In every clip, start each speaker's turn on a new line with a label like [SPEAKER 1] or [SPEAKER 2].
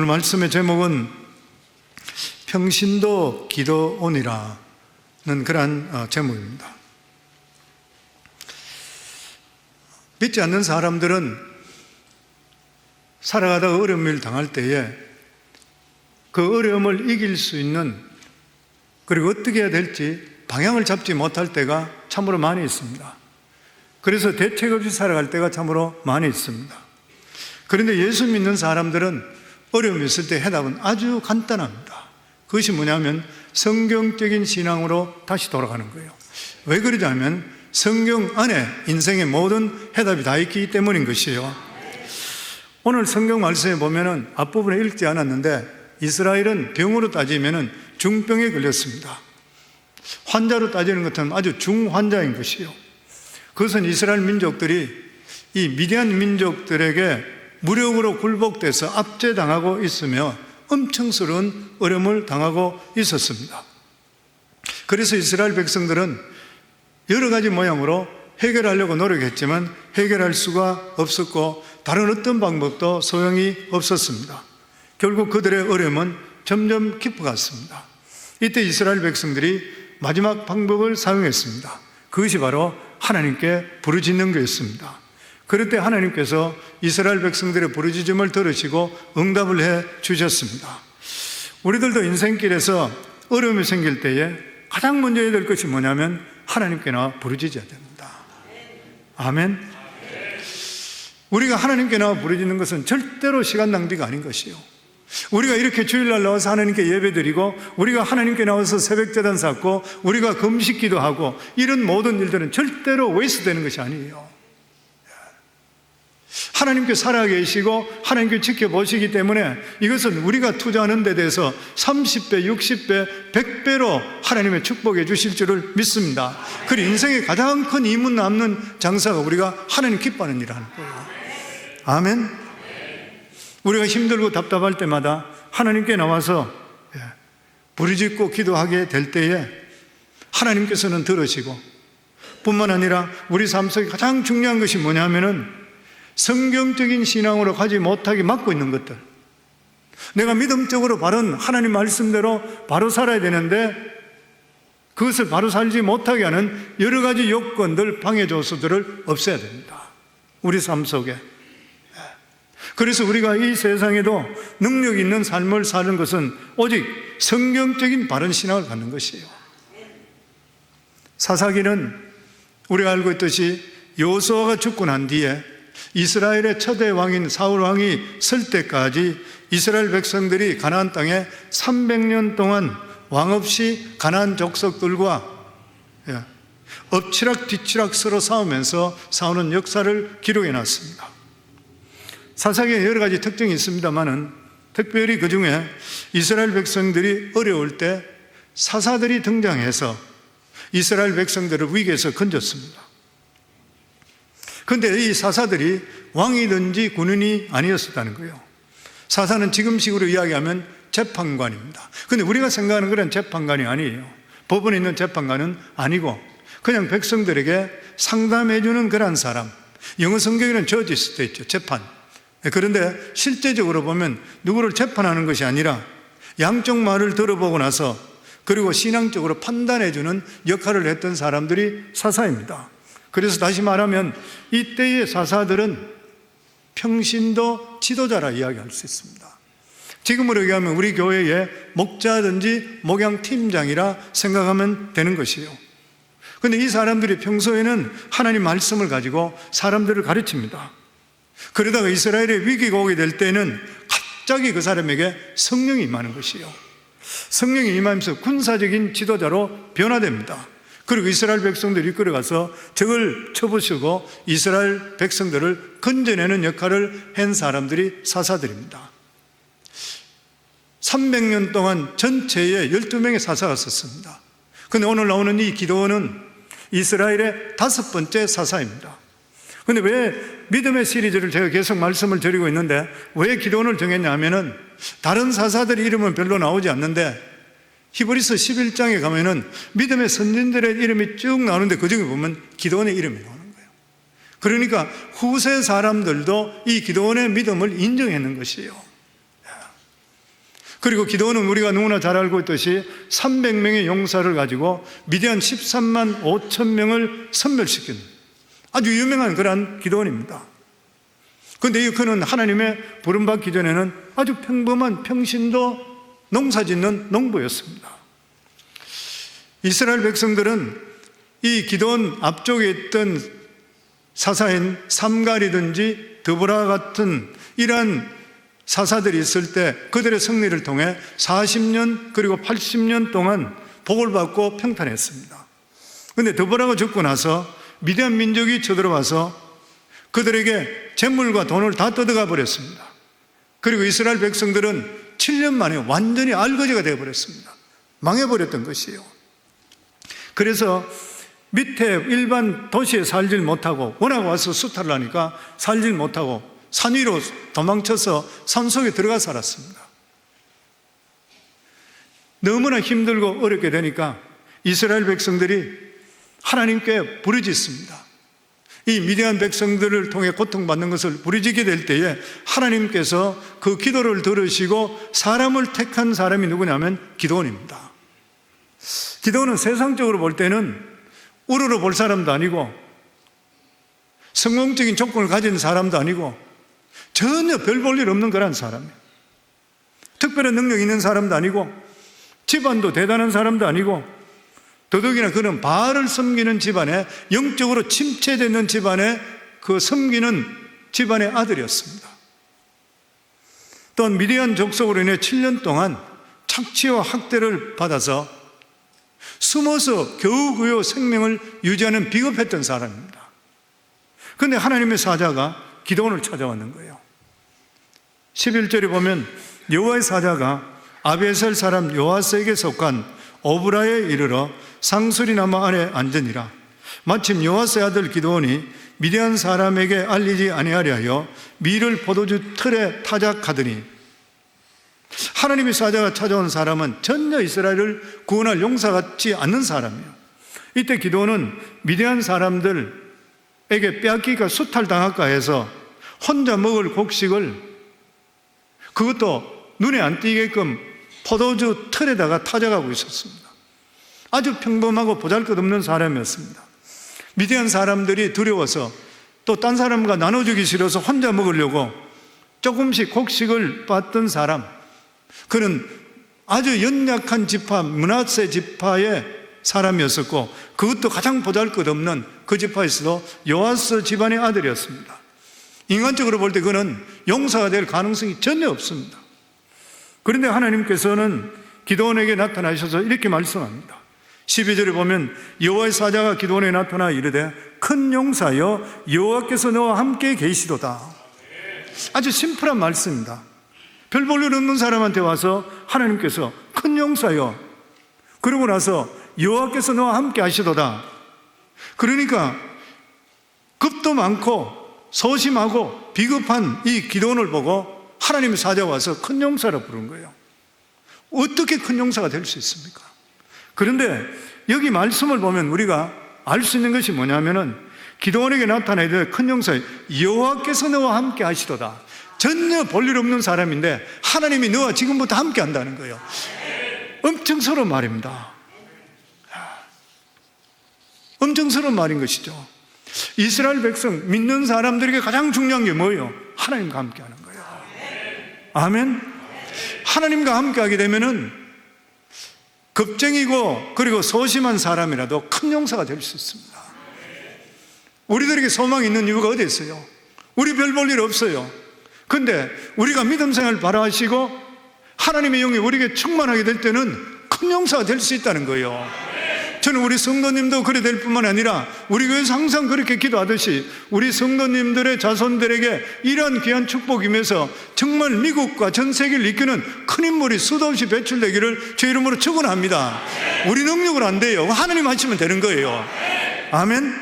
[SPEAKER 1] 오늘 말씀의 제목은 평신도 기도원이라는 그러한 제목입니다. 믿지 않는 사람들은 살아가다가 어려움을 당할 때에 그 어려움을 이길 수 있는, 그리고 어떻게 해야 될지 방향을 잡지 못할 때가 참으로 많이 있습니다. 그래서 대책 없이 살아갈 때가 참으로 많이 있습니다. 그런데 예수 믿는 사람들은 어려움이 있을 때 해답은 아주 간단합니다. 그것이 뭐냐면 성경적인 신앙으로 다시 돌아가는 거예요. 왜 그러냐면 성경 안에 인생의 모든 해답이 다 있기 때문인 것이에요. 오늘 성경 말씀에 보면은 앞부분에 읽지 않았는데 이스라엘은 병으로 따지면은 중병에 걸렸습니다. 환자로 따지는 것은 아주 중환자인 것이요. 그것은 이스라엘 민족들이 이 미디안 민족들에게 무력으로 굴복돼서 압제당하고 있으며 엄청스러운 어려움을 당하고 있었습니다. 그래서 이스라엘 백성들은 여러 가지 모양으로 해결하려고 노력했지만 해결할 수가 없었고 다른 어떤 방법도 소용이 없었습니다. 결국 그들의 어려움은 점점 깊어갔습니다. 이때 이스라엘 백성들이 마지막 방법을 사용했습니다. 그것이 바로 하나님께 부르짖는 것이었습니다. 그럴 때 하나님께서 이스라엘 백성들의 부르짖음을 들으시고 응답을 해 주셨습니다. 우리들도 인생길에서 어려움이 생길 때에 가장 먼저 해야 될 것이 뭐냐면 하나님께 나와 부르짖어야 됩니다. 아멘. 우리가 하나님께 나와 부르짖는 것은 절대로 시간 낭비가 아닌 것이요. 우리가 이렇게 주일날 나와서 하나님께 예배드리고 우리가 하나님께 나와서 새벽제단 쌓고 우리가 금식기도 하고 이런 모든 일들은 절대로 웨이스되는 것이 아니에요. 하나님께 살아계시고 하나님께 지켜보시기 때문에 이것은 우리가 투자하는 데 대해서 30배, 60배, 100배로 하나님의 축복해 주실 줄을 믿습니다. 그리고 인생의 가장 큰 이문 남는 장사가 우리가 하나님 기뻐하는 일을 하는 거예요. 아멘. 우리가 힘들고 답답할 때마다 하나님께 나와서 부르짖고 기도하게 될 때에 하나님께서는 들으시고, 뿐만 아니라 우리 삶 속에 가장 중요한 것이 뭐냐면은 성경적인 신앙으로 가지 못하게 막고 있는 것들, 내가 믿음적으로 바른 하나님 말씀대로 바로 살아야 되는데 그것을 바로 살지 못하게 하는 여러 가지 요건들, 방해 조수들을 없애야 됩니다, 우리 삶 속에. 그래서 우리가 이 세상에도 능력 있는 삶을 사는 것은 오직 성경적인 바른 신앙을 갖는 것이에요. 사사기는 우리가 알고 있듯이 여호수아가 죽고 난 뒤에 이스라엘의 초대 왕인 사울 왕이 설 때까지 이스라엘 백성들이 가나안 땅에 300년 동안 왕 없이 가나안 족속들과 엎치락 뒤치락 서로 싸우면서 싸우는 역사를 기록해 놨습니다. 사사기에 여러 가지 특징이 있습니다만은 특별히 그 중에 이스라엘 백성들이 어려울 때 사사들이 등장해서 이스라엘 백성들을 위기에서 건졌습니다. 그런데 이 사사들이 왕이든지 군인이 아니었다는 거예요. 사사는 지금식으로 이야기하면 재판관입니다. 그런데 우리가 생각하는 그런 재판관이 아니에요. 법원에 있는 재판관은 아니고 그냥 백성들에게 상담해주는 그런 사람, 영어 성경에는 저지스도 있죠, 재판. 그런데 실제적으로 보면 누구를 재판하는 것이 아니라 양쪽 말을 들어보고 나서 그리고 신앙적으로 판단해주는 역할을 했던 사람들이 사사입니다. 그래서 다시 말하면 이때의 사사들은 평신도 지도자라 이야기할 수 있습니다. 지금으로 얘기하면 우리 교회의 목자든지 목양팀장이라 생각하면 되는 것이에요. 그런데 이 사람들이 평소에는 하나님 말씀을 가지고 사람들을 가르칩니다. 그러다가 이스라엘의 위기가 오게 될 때는 갑자기 그 사람에게 성령이 임하는 것이에요. 성령이 임하면서 군사적인 지도자로 변화됩니다. 그리고 이스라엘 백성들이 이끌어가서 적을 쳐부수고 이스라엘 백성들을 건져내는 역할을 한 사람들이 사사들입니다. 300년 동안 전체에 12명의 사사가 썼습니다. 그런데 오늘 나오는 이 기도원은 이스라엘의 5번째 사사입니다. 그런데 왜 믿음의 시리즈를 제가 계속 말씀을 드리고 있는데 왜 기도원을 정했냐 하면은 다른 사사들의 이름은 별로 나오지 않는데 히브리서 11장에 가면은 믿음의 선진들의 이름이 쭉 나오는데 그 중에 보면 기도원의 이름이 나오는 거예요. 그러니까 후세 사람들도 이 기도원의 믿음을 인정했는 것이에요. 그리고 기도는 우리가 누구나 잘 알고 있듯이 300명의 용사를 가지고 미디안 13만 5천 명을 섬멸시킨 아주 유명한 그러한 기도원입니다. 그런데 그는 하나님의 부름받기 전에는 아주 평범한 평신도 농사짓는 농부였습니다. 이스라엘 백성들은 이 기도원 앞쪽에 있던 사사인 삼갈이든지 드보라 같은 이러한 사사들이 있을 때 그들의 승리를 통해 40년 그리고 80년 동안 복을 받고 평탄했습니다. 그런데 드보라가 죽고 나서 미디안 민족이 쳐들어와서 그들에게 재물과 돈을 다 뜯어가 버렸습니다. 그리고 이스라엘 백성들은 7년 만에 완전히 알거지가 되어버렸습니다. 망해버렸던 것이에요. 그래서 밑에 일반 도시에 살질 못하고 워낙 와서 수탈을 하니까 살질 못하고 산 위로 도망쳐서 산속에 들어가 살았습니다. 너무나 힘들고 어렵게 되니까 이스라엘 백성들이 하나님께 부르짖습니다. 이 미디안 백성들을 통해 고통받는 것을 부르짖게 될 때에 하나님께서 그 기도를 들으시고 사람을 택한 사람이 누구냐면 기드온입니다. 기드온은 세상적으로 볼 때는 우러러 볼 사람도 아니고 성공적인 조건을 가진 사람도 아니고 전혀 별 볼 일 없는 그런 사람이에요. 특별한 능력이 있는 사람도 아니고 집안도 대단한 사람도 아니고 더더욱이나 그는 바알을 섬기는 집안에 영적으로 침체되는 집안에 그 섬기는 집안의 아들이었습니다. 또한 미디안 족속으로 인해 7년 동안 착취와 학대를 받아서 숨어서 겨우겨우 생명을 유지하는 비겁했던 사람입니다. 그런데 하나님의 사자가 기드온을 찾아왔는 거예요. 11절에 보면 여호와의 사자가 아비에셀 사람 요아스에게 속한 오브라에 이르러 상수리나무 아래 앉으니라. 마침 요아스의 아들 기드온이 미디안 사람에게 알리지 아니하려 하여 밀을 포도주 틀에 타작하더니, 하나님의 사자가 찾아온 사람은 전혀 이스라엘을 구원할 용사 같지 않는 사람이에요. 이때 기드온은 미디안 사람들에게 빼앗기가 수탈당할까 해서 혼자 먹을 곡식을 그것도 눈에 안 띄게끔 포도주 틀에다가 타작하고 있었습니다. 아주 평범하고 보잘것없는 사람이었습니다. 미디안 사람들이 두려워서 또 딴 사람과 나눠주기 싫어서 혼자 먹으려고 조금씩 곡식을 빻던 사람, 그는 아주 연약한 지파, 므낫세 지파의 사람이었었고 그것도 가장 보잘것없는 그 지파에서도 요아스 집안의 아들이었습니다. 인간적으로 볼 때 그는 용사가 될 가능성이 전혀 없습니다. 그런데 하나님께서는 기드온에게 나타나셔서 이렇게 말씀합니다. 12절에 보면 여호와의 사자가 기드온에 나타나 이르되 큰 용사여 여호와께서 너와 함께 계시도다. 아주 심플한 말씀입니다. 별 볼 일 없는 사람한테 와서 하나님께서 큰 용사여, 그러고 나서 여호와께서 너와 함께 하시도다. 그러니까 겁도 많고 소심하고 비겁한 이 기드온을 보고 하나님의 사자가 와서 큰 용사라 부른 거예요. 어떻게 큰 용사가 될 수 있습니까? 그런데 여기 말씀을 보면 우리가 알 수 있는 것이 뭐냐면은 기드온에게 나타나야 될 큰 용사, 여호와께서 너와 함께 하시도다. 전혀 볼 일 없는 사람인데 하나님이 너와 지금부터 함께 한다는 거예요. 엄청 스러운 말입니다. 엄청 스러운 말인 것이죠. 이스라엘 백성, 믿는 사람들에게 가장 중요한 게 뭐예요? 하나님과 함께 하는 거예요. 아멘. 하나님과 함께 하게 되면은 겁쟁이고 그리고 소심한 사람이라도 큰 용사가 될 수 있습니다. 우리들에게 소망이 있는 이유가 어디 있어요? 우리 별 볼 일 없어요. 근데 우리가 믿음 생활을 바라시고 하나님의 영이 우리에게 충만하게 될 때는 큰 용사가 될 수 있다는 거예요. 저는 우리 성도님도 그래 될 뿐만 아니라 우리 교회에서 항상 그렇게 기도하듯이 우리 성도님들의 자손들에게 이러한 귀한 축복이면서 정말 미국과 전 세계를 이끄는 큰 인물이 수도 없이 배출되기를 제 이름으로 축원합니다. 우리 능력으로 안 돼요. 하나님 하시면 되는 거예요. 아멘.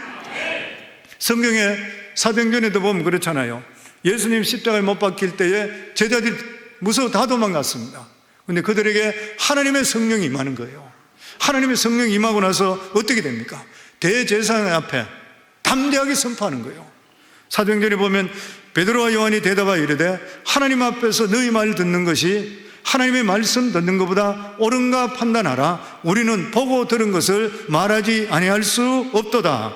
[SPEAKER 1] 성경에 사도행전에도 보면 그렇잖아요. 예수님 십자가에 못 박힐 때에 제자들이 무서워 다 도망갔습니다. 그런데 그들에게 하나님의 성령이 임하는 거예요. 하나님의 성령이 임하고 나서 어떻게 됩니까? 대제사장 앞에 담대하게 선포하는 거예요. 사도행전에 보면 베드로와 요한이 대답하여 이르되 하나님 앞에서 너희 말을 듣는 것이 하나님의 말씀 듣는 것보다 옳은가 판단하라. 우리는 보고 들은 것을 말하지 아니할 수 없도다.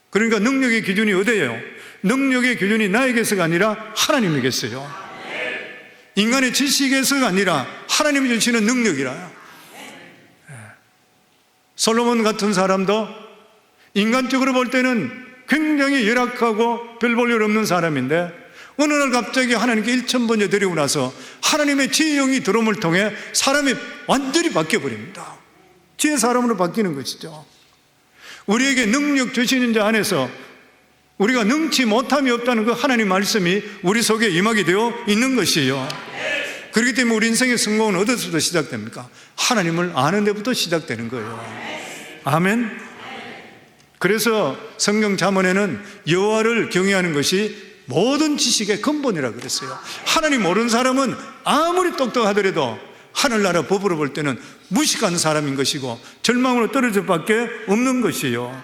[SPEAKER 1] 그러니까 능력의 기준이 어디예요? 능력의 기준이 나에게서가 아니라 하나님에게서요. 인간의 지식에서가 아니라 하나님이 주시는 능력이라요. 솔로몬 같은 사람도 인간적으로 볼 때는 굉장히 열악하고 별 볼 일 없는 사람인데 어느 날 갑자기 하나님께 일천번째 드리고 나서 하나님의 지혜의 영이 들어옴을 통해 사람이 완전히 바뀌어버립니다. 지혜 사람으로 바뀌는 것이죠. 우리에게 능력 주시는 자 안에서 우리가 능치 못함이 없다는 그 하나님 말씀이 우리 속에 임하게 되어 있는 것이에요. 그렇기 때문에 우리 인생의 성공은 어디서부터 시작됩니까? 하나님을 아는 데부터 시작되는 거예요. 아멘. 그래서 성경 잠언에는 여호와를 경외하는 것이 모든 지식의 근본이라 그랬어요. 하나님 모르는 사람은 아무리 똑똑하더라도 하늘나라 법으로 볼 때는 무식한 사람인 것이고 절망으로 떨어질 밖에 없는 것이에요.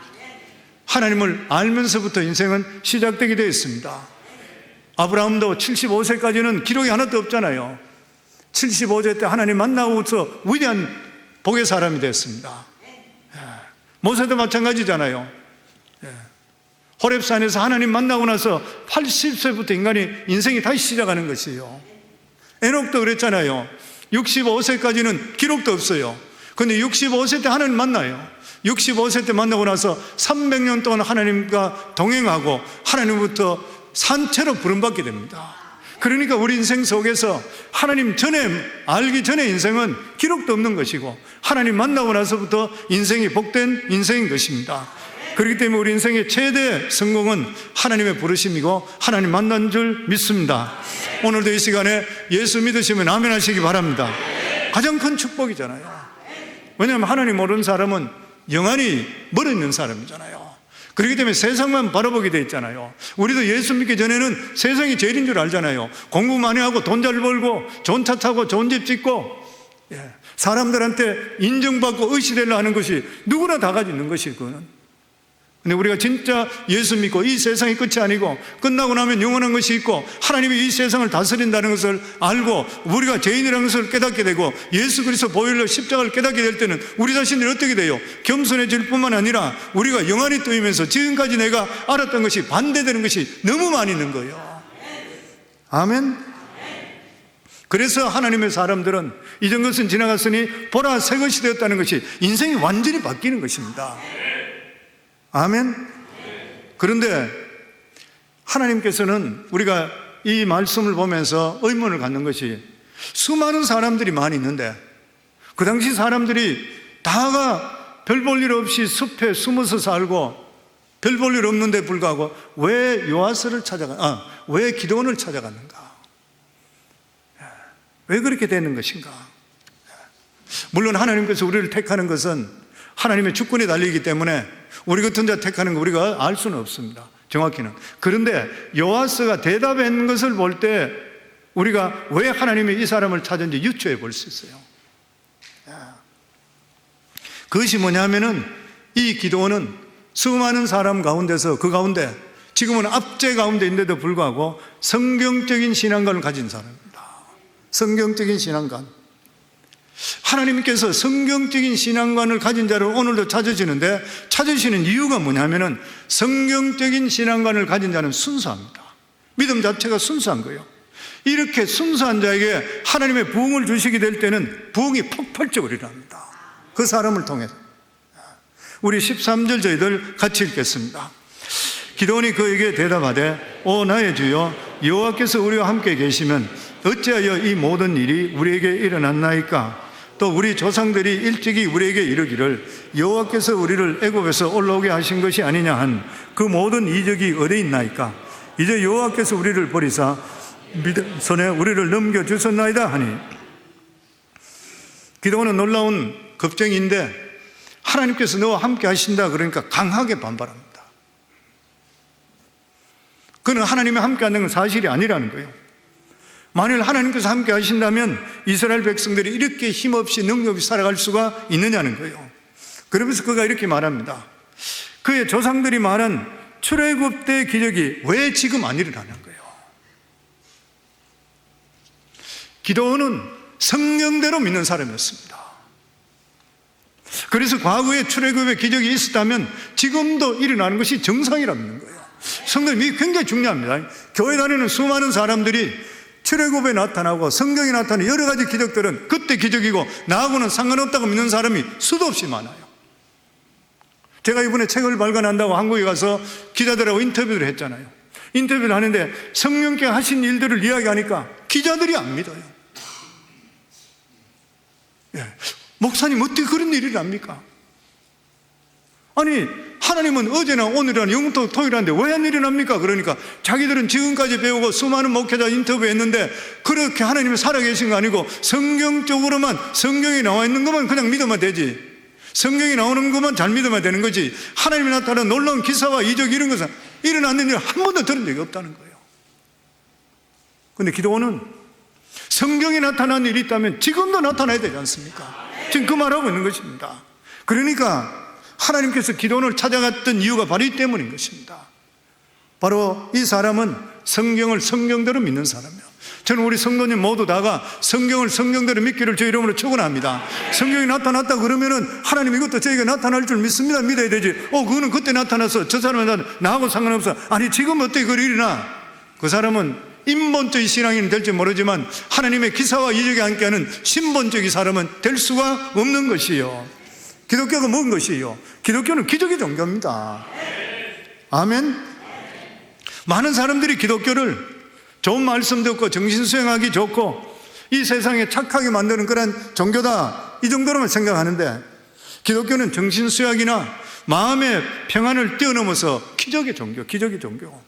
[SPEAKER 1] 하나님을 알면서부터 인생은 시작되게 되어 있습니다. 아브라함도 75세까지는 기록이 하나도 없잖아요. 75세 때 하나님 만나고서 위대한 복의 사람이 됐습니다. 모세도 마찬가지잖아요. 호렙산에서 하나님 만나고 나서 80세부터 인간이 인생이 다시 시작하는 것이에요. 에녹도 그랬잖아요. 65세까지는 기록도 없어요. 그런데 65세 때 하나님 만나요. 65세 때 만나고 나서 300년 동안 하나님과 동행하고 하나님부터 산채로 부름받게 됩니다. 그러니까 우리 인생 속에서 하나님 전에 알기 전에 인생은 기록도 없는 것이고 하나님 만나고 나서부터 인생이 복된 인생인 것입니다. 그렇기 때문에 우리 인생의 최대 성공은 하나님의 부르심이고 하나님 만난 줄 믿습니다. 오늘도 이 시간에 예수 믿으시면 아멘 하시기 바랍니다. 가장 큰 축복이잖아요. 왜냐하면 하나님 모르는 사람은 영원히 멀어 있는 사람이잖아요. 그렇기 때문에 세상만 바라보게 돼 있잖아요. 우리도 예수 믿기 전에는 세상이 제일인 줄 알잖아요. 공부 많이 하고 돈 잘 벌고 좋은 차 타고 좋은 집 짓고 사람들한테 인정받고 의시되려 하는 것이 누구나 다 가지고 있는 것이 그거는. 근데 우리가 진짜 예수 믿고 이 세상이 끝이 아니고 끝나고 나면 영원한 것이 있고 하나님이 이 세상을 다스린다는 것을 알고 우리가 죄인이라는 것을 깨닫게 되고 예수 그리스도 보혈로 십자가를 깨닫게 될 때는 우리 자신들이 어떻게 돼요? 겸손해질 뿐만 아니라 우리가 영안이 뜨이면서 지금까지 내가 알았던 것이 반대되는 것이 너무 많이 있는 거예요. 아멘. 그래서 하나님의 사람들은 이전 것은 지나갔으니 보라 새 것이 되었다는 것이 인생이 완전히 바뀌는 것입니다. 아멘. 그런데 하나님께서는 우리가 이 말씀을 보면서 의문을 갖는 것이 수많은 사람들이 많이 있는데 그 당시 사람들이 다가 별 볼 일 없이 숲에 숨어서 살고 별 볼 일 없는데 불구하고 왜 왜 기도원을 찾아갔는가? 왜 그렇게 되는 것인가? 물론 하나님께서 우리를 택하는 것은 하나님의 주권에 달리기 때문에 우리 같은 자 택하는 거 우리가 알 수는 없습니다. 정확히는. 그런데 요아스가 대답한 것을 볼 때 우리가 왜 하나님이 이 사람을 찾은지 유추해 볼 수 있어요. 그것이 뭐냐면은 이 기도원은 수많은 사람 가운데서 그 가운데 지금은 압제 가운데 있는데도 불구하고 성경적인 신앙관을 가진 사람입니다. 성경적인 신앙관. 하나님께서 성경적인 신앙관을 가진 자를 오늘도 찾으시는데 찾으시는 이유가 뭐냐면은 성경적인 신앙관을 가진 자는 순수합니다. 믿음 자체가 순수한 거예요. 이렇게 순수한 자에게 하나님의 부흥을 주시게 될 때는 부흥이 폭발적으로 일어납니다. 그 사람을 통해서. 우리 13절 저희들 같이 읽겠습니다. 기도원이 그에게 대답하되 오 나의 주여 여호와께서 우리와 함께 계시면 어찌하여 이 모든 일이 우리에게 일어났나이까? 또 우리 조상들이 일찍이 우리에게 이르기를 여호와께서 우리를 애굽에서 올라오게 하신 것이 아니냐 한 그 모든 이적이 어디 있나이까? 이제 여호와께서 우리를 버리사 믿음 손에 우리를 넘겨주셨나이다 하니 기도원은 놀라운 겁쟁이인데 하나님께서 너와 함께 하신다 그러니까 강하게 반발합니다. 그는 하나님이 함께 한다는 건 사실이 아니라는 거예요. 만일 하나님께서 함께 하신다면 이스라엘 백성들이 이렇게 힘없이 능력없이 살아갈 수가 있느냐는 거예요. 그러면서 그가 이렇게 말합니다. 그의 조상들이 말한 출애굽 때 기적이 왜 지금 안 일어나는 거예요? 기도원은 성령대로 믿는 사람이었습니다. 그래서 과거에 출애굽의 기적이 있었다면 지금도 일어나는 것이 정상이라 믿는 거예요. 성도님이 굉장히 중요합니다. 교회 다니는 수많은 사람들이 출애굽에 나타나고 성경에 나타나는 여러 가지 기적들은 그때 기적이고 나하고는 상관없다고 믿는 사람이 수도 없이 많아요. 제가 이번에 책을 발간한다고 한국에 가서 기자들하고 인터뷰를 했잖아요. 인터뷰를 하는데 성령께 하신 일들을 이야기하니까 기자들이 안 믿어요. 예. 목사님 어떻게 그런 일을 합니까? 아니 하나님은 어제나 오늘이나 영토 토요일인데 왜 한 일이 납니까? 그러니까 자기들은 지금까지 배우고 수많은 목회자 인터뷰했는데 그렇게 하나님이 살아계신 거 아니고 성경적으로만 성경에 나와 있는 것만 그냥 믿으면 되지, 성경에 나오는 것만 잘 믿으면 되는 거지, 하나님이 나타난 놀라운 기사와 이적 이런 것은 일어났는 일 한 번도 들은 적이 없다는 거예요. 그런데 기도원은 성경에 나타난 일이 있다면 지금도 나타나야 되지 않습니까? 지금 그 말하고 있는 것입니다. 그러니까 하나님께서 기도원을 찾아갔던 이유가 바로 이 때문인 것입니다. 바로 이 사람은 성경을 성경대로 믿는 사람이에요. 저는 우리 성도님 모두 다가 성경을 성경대로 믿기를 저 이름으로 축원합니다. 성경이 나타났다 그러면은 하나님 이것도 저에게 나타날 줄 믿습니다. 믿어야 되지. 그거는 그때 나타났어. 저 사람은 나하고 상관없어. 아니 지금 어떻게 그리 일이나? 그 사람은 인본적인 신앙인은 될지 모르지만 하나님의 기사와 이적에 함께하는 신본적인 사람은 될 수가 없는 것이요. 기독교가 뭔 것이에요? 기독교는 기적의 종교입니다. 아멘. 많은 사람들이 기독교를 좋은 말씀 듣고 정신 수행하기 좋고 이 세상에 착하게 만드는 그런 종교다, 이 정도로만 생각하는데 기독교는 정신 수양이나 마음의 평안을 뛰어넘어서 기적의 종교, 기적의 종교.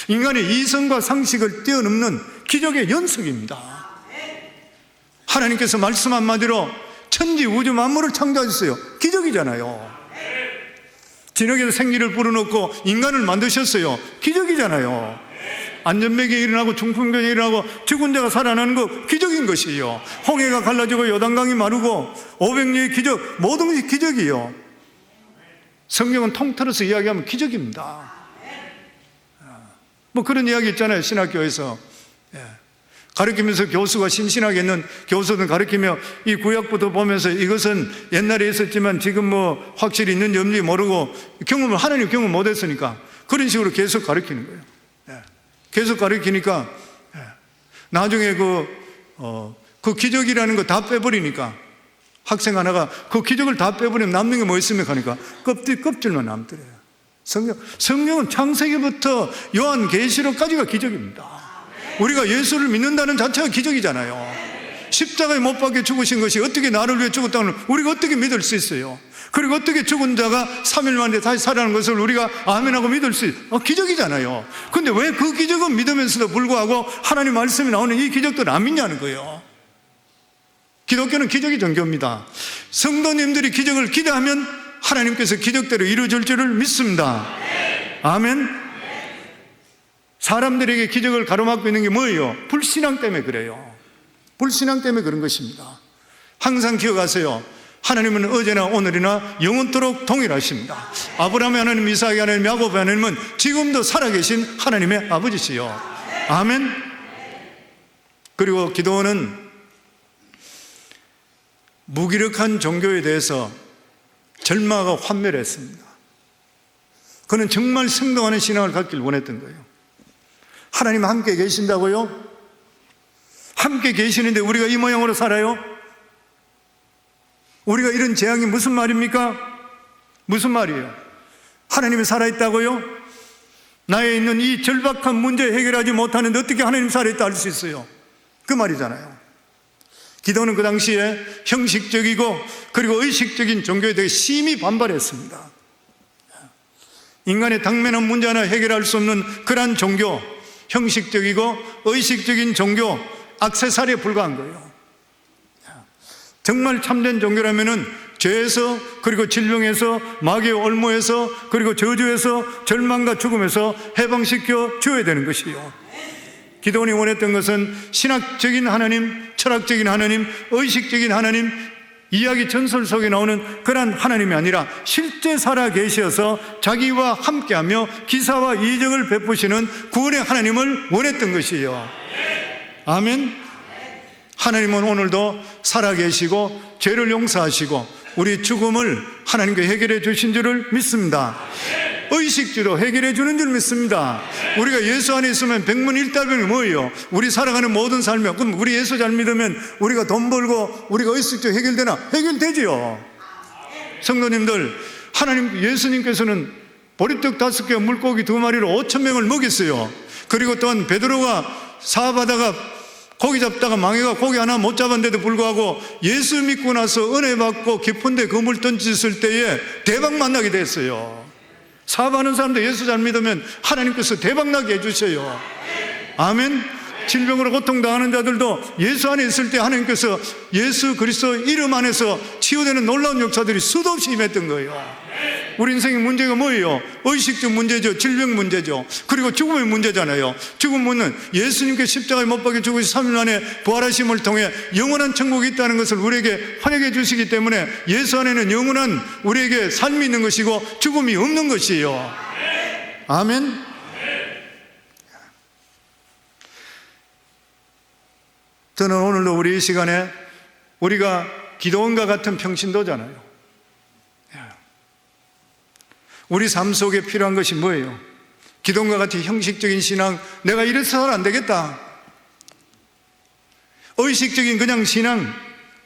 [SPEAKER 1] 인간의 이성과 상식을 뛰어넘는 기적의 연속입니다. 하나님께서 말씀 한마디로 천지 우주 만물을 창조하셨어요. 기적이잖아요. 진흙에서 생기를 불어넣고 인간을 만드셨어요. 기적이잖아요. 안전병이 일어나고 중풍병이 일어나고 죽은 자가 살아나는 거 기적인 것이에요. 홍해가 갈라지고 요단강이 마르고 500년의 기적, 모든 것이 기적이에요. 성경은 통틀어서 이야기하면 기적입니다. 뭐 그런 이야기 있잖아요. 신학교에서 가르치면서 교수가 심신하게 있는 교수는 가르치며 이 구약부터 보면서 이것은 옛날에 있었지만 지금 뭐 확실히 있는지 없는지 모르고 경험을 하나님 경험 못했으니까 그런 식으로 계속 가르치는 거예요. 계속 가르치니까 나중에 그 기적이라는 거 다 빼버리니까 학생 하나가 그 기적을 다 빼버리면 남는 게 뭐 있습니까 하니까 껍질만 남더래요. 성경은 창세기부터 요한계시록까지가 기적입니다. 우리가 예수를 믿는다는 자체가 기적이잖아요. 십자가에 못 박혀 죽으신 것이 어떻게 나를 위해 죽었다는 우리가 어떻게 믿을 수 있어요? 그리고 어떻게 죽은 자가 3일 만에 다시 살아나는 것을 우리가 아멘하고 믿을 수 있어요? 기적이잖아요. 근데 왜 그 기적은 믿으면서도 불구하고 하나님 말씀이 나오는 이 기적들은 안 믿냐는 거예요. 기독교는 기적의 종교입니다. 성도님들이 기적을 기대하면 하나님께서 기적대로 이루어질 줄을 믿습니다. 아멘. 사람들에게 기적을 가로막고 있는 게 뭐예요? 불신앙 때문에 그래요. 불신앙 때문에 그런 것입니다. 항상 기억하세요. 하나님은 어제나 오늘이나 영원토록 동일하십니다. 아브라함의 하나님, 이삭의 하나님, 야곱의 하나님은 지금도 살아계신 하나님의 아버지시요. 아멘. 그리고 기도원은 무기력한 종교에 대해서 절망하고 환멸했습니다. 그는 정말 생동하는 신앙을 갖길 원했던 거예요. 하나님 함께 계신다고요? 함께 계시는데 우리가 이 모양으로 살아요? 우리가 이런 재앙이 무슨 말입니까? 무슨 말이에요? 하나님이 살아있다고요? 나에 있는 이 절박한 문제 해결하지 못하는데 어떻게 하나님 살아있다 할 수 있어요? 그 말이잖아요. 기도는 그 당시에 형식적이고 그리고 의식적인 종교에 대해 심히 반발했습니다. 인간의 당면한 문제 하나 해결할 수 없는 그러한 종교, 형식적이고 의식적인 종교, 액세서리에 불과한 거예요. 정말 참된 종교라면은 죄에서 그리고 질병에서 마귀의 올무에서 그리고 저주에서 절망과 죽음에서 해방시켜 줘야 되는 것이에요. 기도원이 원했던 것은 신학적인 하나님, 철학적인 하나님, 의식적인 하나님, 이야기 전설 속에 나오는 그런 하나님이 아니라 실제 살아 계셔서 자기와 함께하며 기사와 이적을 베푸시는 구원의 하나님을 원했던 것이에요. 아멘. 하나님은 오늘도 살아계시고 죄를 용서하시고 우리 죽음을 하나님께 해결해 주신 줄을 믿습니다. 의식주로 해결해 주는 줄 믿습니다. 우리가 예수 안에 있으면 백문일답이 뭐예요? 우리 살아가는 모든 삶이. 그럼 우리 예수 잘 믿으면 우리가 돈 벌고 우리가 의식주로 해결되나? 해결되지요. 성도님들, 하나님 예수님께서는 보리떡 5개 물고기 2마리로 5,000명을 먹였어요. 그리고 또한 베드로가 사업하다가 고기 잡다가 망해가 고기 하나 못 잡았는데도 불구하고 예수 믿고 나서 은혜 받고 깊은데 그물 던졌을 때에 대박 만나게 됐어요. 사업하는 사람도 예수 잘 믿으면 하나님께서 대박나게 해주셔요. 아멘. 질병으로 고통당하는 자들도 예수 안에 있을 때 하나님께서 예수 그리스도 이름 안에서 치유되는 놀라운 역사들이 수도 없이 임했던 거예요. 우리 인생의 문제가 뭐예요? 의식적 문제죠. 질병 문제죠. 그리고 죽음의 문제잖아요. 죽음은 예수님께 십자가에 못 박혀 죽으시 3일 만에 부활하심을 통해 영원한 천국이 있다는 것을 우리에게 환영해 주시기 때문에 예수 안에는 영원한 우리에게 삶이 있는 것이고 죽음이 없는 것이에요. 아멘. 저는 오늘도 우리 이 시간에 우리가 기도원과 같은 평신도잖아요. 우리 삶 속에 필요한 것이 뭐예요? 기도원과 같은 형식적인 신앙, 내가 이래서는 안 되겠다. 의식적인 그냥 신앙,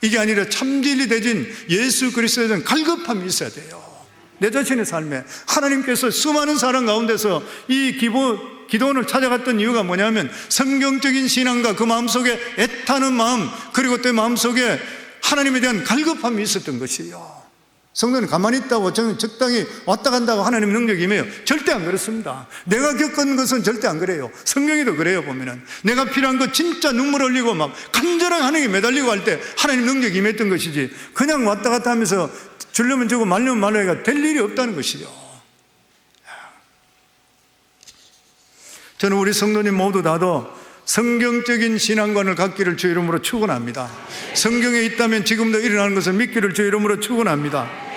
[SPEAKER 1] 이게 아니라 참진리 대진 예수 그리스도에 대한 갈급함이 있어야 돼요. 내 자신의 삶에 하나님께서 수많은 사람 가운데서 이 기도원을 찾아갔던 이유가 뭐냐면 성경적인 신앙과 그 마음속에 애타는 마음, 그리고 또 마음속에 하나님에 대한 갈급함이 있었던 것이에요. 성도는 가만히 있다고 저는 적당히 왔다 간다고 하나님 능력이 임해요? 절대 안 그렇습니다. 내가 겪은 것은 절대 안 그래요. 성경에도 그래요. 보면은 내가 필요한 거 진짜 눈물 흘리고 막 간절한 하나님에 매달리고 할 때 하나님 능력이 임했던 것이지, 그냥 왔다 갔다 하면서 주려면 주고 말려면 말려야 될 일이 없다는 것이죠. 저는 우리 성도님 모두 다도 성경적인 신앙관을 갖기를 주 이름으로 축원합니다. 성경에 있다면 지금도 일어나는 것을 믿기를 주 이름으로 축원합니다.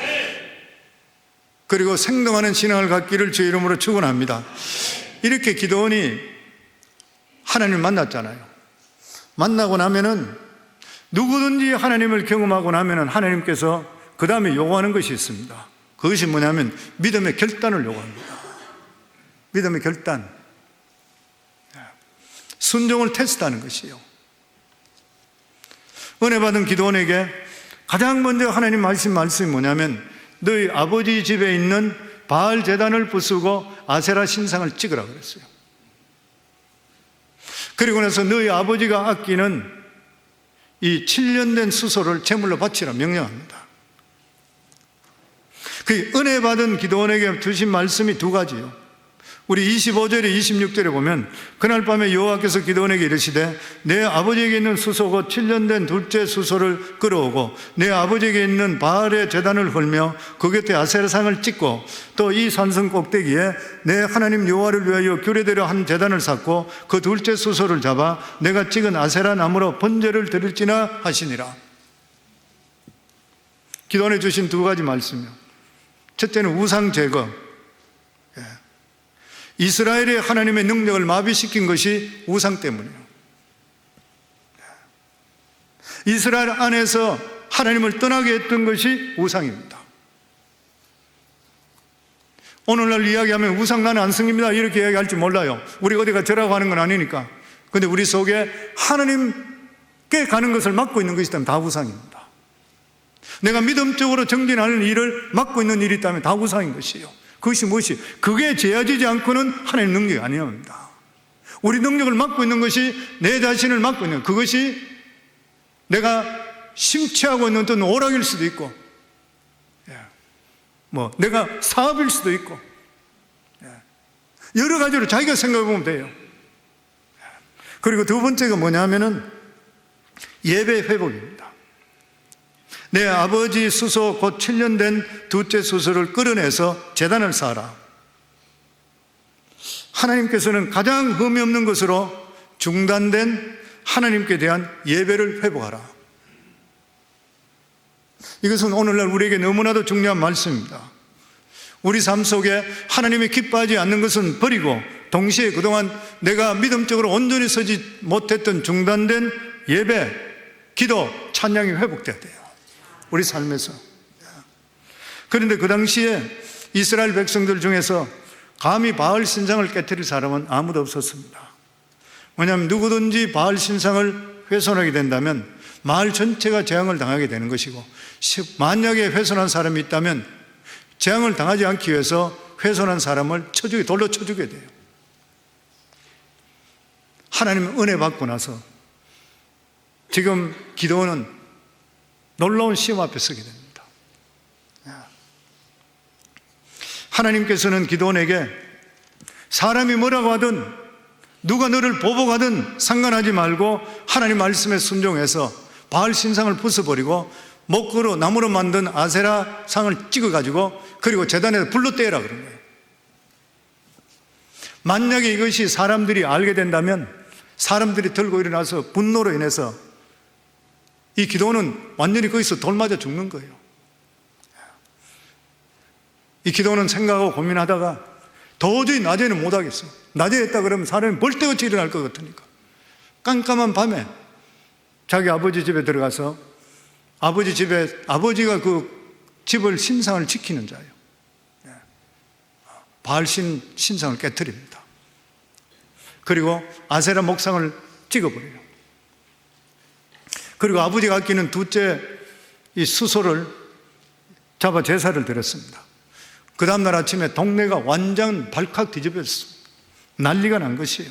[SPEAKER 1] 그리고 생동하는 신앙을 갖기를 주 이름으로 축원합니다. 이렇게 기도원이 하나님을 만났잖아요. 만나고 나면은 누구든지 하나님을 경험하고 나면은 하나님께서 그 다음에 요구하는 것이 있습니다. 그것이 뭐냐면 믿음의 결단을 요구합니다. 믿음의 결단, 순종을 테스트하는 것이에요. 은혜 받은 기도원에게 가장 먼저 하나님 말씀이 뭐냐면 너희 아버지 집에 있는 바알 제단을 부수고 아세라 신상을 찍으라 그랬어요. 그리고 나서 너희 아버지가 아끼는 이 7년 된 수소를 제물로 바치라 명령합니다. 그 은혜 받은 기도원에게 주신 말씀이 두 가지요. 우리 25절에 26절에 보면 그날 밤에 여호와께서 기도원에게 이르시되 내 아버지에게 있는 수소 곧 7년 된 둘째 수소를 끌어오고 내 아버지에게 있는 바알의 제단을 헐며 그 곁에 아세라상을 찍고 또 이 산성 꼭대기에 내 하나님 여호와를 위하여 규례대로 한 제단을 쌓고 그 둘째 수소를 잡아 내가 찍은 아세라 나무로 번제를 드릴지나 하시니라. 기도원에 주신 두 가지 말씀이요. 첫째는 우상 제거. 이스라엘의 하나님의 능력을 마비시킨 것이 우상 때문이에요. 이스라엘 안에서 하나님을 떠나게 했던 것이 우상입니다. 오늘날 이야기하면 우상 나는 안 섬깁니다 이렇게 이야기할지 몰라요. 우리 어디가 저라고 하는 건 아니니까. 근데 우리 속에 하나님께 가는 것을 막고 있는 것이 있다면 다 우상입니다. 내가 믿음적으로 정진하는 일을 막고 있는 일이 있다면 다 우상인 것이에요. 그것이 무엇이? 그게 제어지지 않고는 하나님의 능력이 아니옵니다. 우리 능력을 막고 있는 것이 내 자신을 막고 있는, 그것이 내가 심취하고 있는 어떤 오락일 수도 있고, 내가 사업일 수도 있고, 여러 가지로 자기가 생각해 보면 돼요. 그리고 두 번째가 뭐냐면은 예배 회복입니다. 내 아버지 수소 곧 7년 된 둘째 수소를 끌어내서 제단을 쌓아라. 하나님께서는 가장 흠이 없는 것으로 중단된 하나님께 대한 예배를 회복하라. 이것은 오늘날 우리에게 너무나도 중요한 말씀입니다. 우리 삶 속에 하나님이 기뻐하지 않는 것은 버리고 동시에 그동안 내가 믿음적으로 온전히 서지 못했던 중단된 예배, 기도, 찬양이 회복돼야 돼요. 우리 삶에서. 그런데 그 당시에 이스라엘 백성들 중에서 감히 바알 신상을 깨뜨릴 사람은 아무도 없었습니다. 왜냐하면 누구든지 바알 신상을 훼손하게 된다면 마을 전체가 재앙을 당하게 되는 것이고, 만약에 훼손한 사람이 있다면 재앙을 당하지 않기 위해서 훼손한 사람을 돌로 쳐주게 돼요. 하나님 은혜 받고 나서 지금 기도는 놀라운 시험 앞에 서게 됩니다. 하나님께서는 기도원에게 사람이 뭐라고 하든 누가 너를 보복하든 상관하지 말고 하나님 말씀에 순종해서 바알 신상을 부숴버리고 목으로 나무로 만든 아세라 상을 찍어가지고 그리고 제단에서 불로 떼라 그런 거예요. 만약에 이것이 사람들이 알게 된다면 사람들이 들고 일어나서 분노로 인해서 이 기도는 완전히 거기서 돌 맞아 죽는 거예요. 이 기도는 생각하고 고민하다가 도저히 낮에는 못하겠어. 낮에 했다 그러면 사람이 벌떼같이 일어날 것 같으니까 깜깜한 밤에 자기 아버지 집에 들어가서 아버지가 그 집을 신상을 지키는 자예요. 바알 신상을 깨뜨립니다. 그리고 아세라 목상을 찍어버려요. 그리고 아버지가 아끼는 둘째 이 수소를 잡아 제사를 드렸습니다. 그 다음날 아침에 동네가 완전 발칵 뒤집어졌습니다. 난리가 난 것이에요.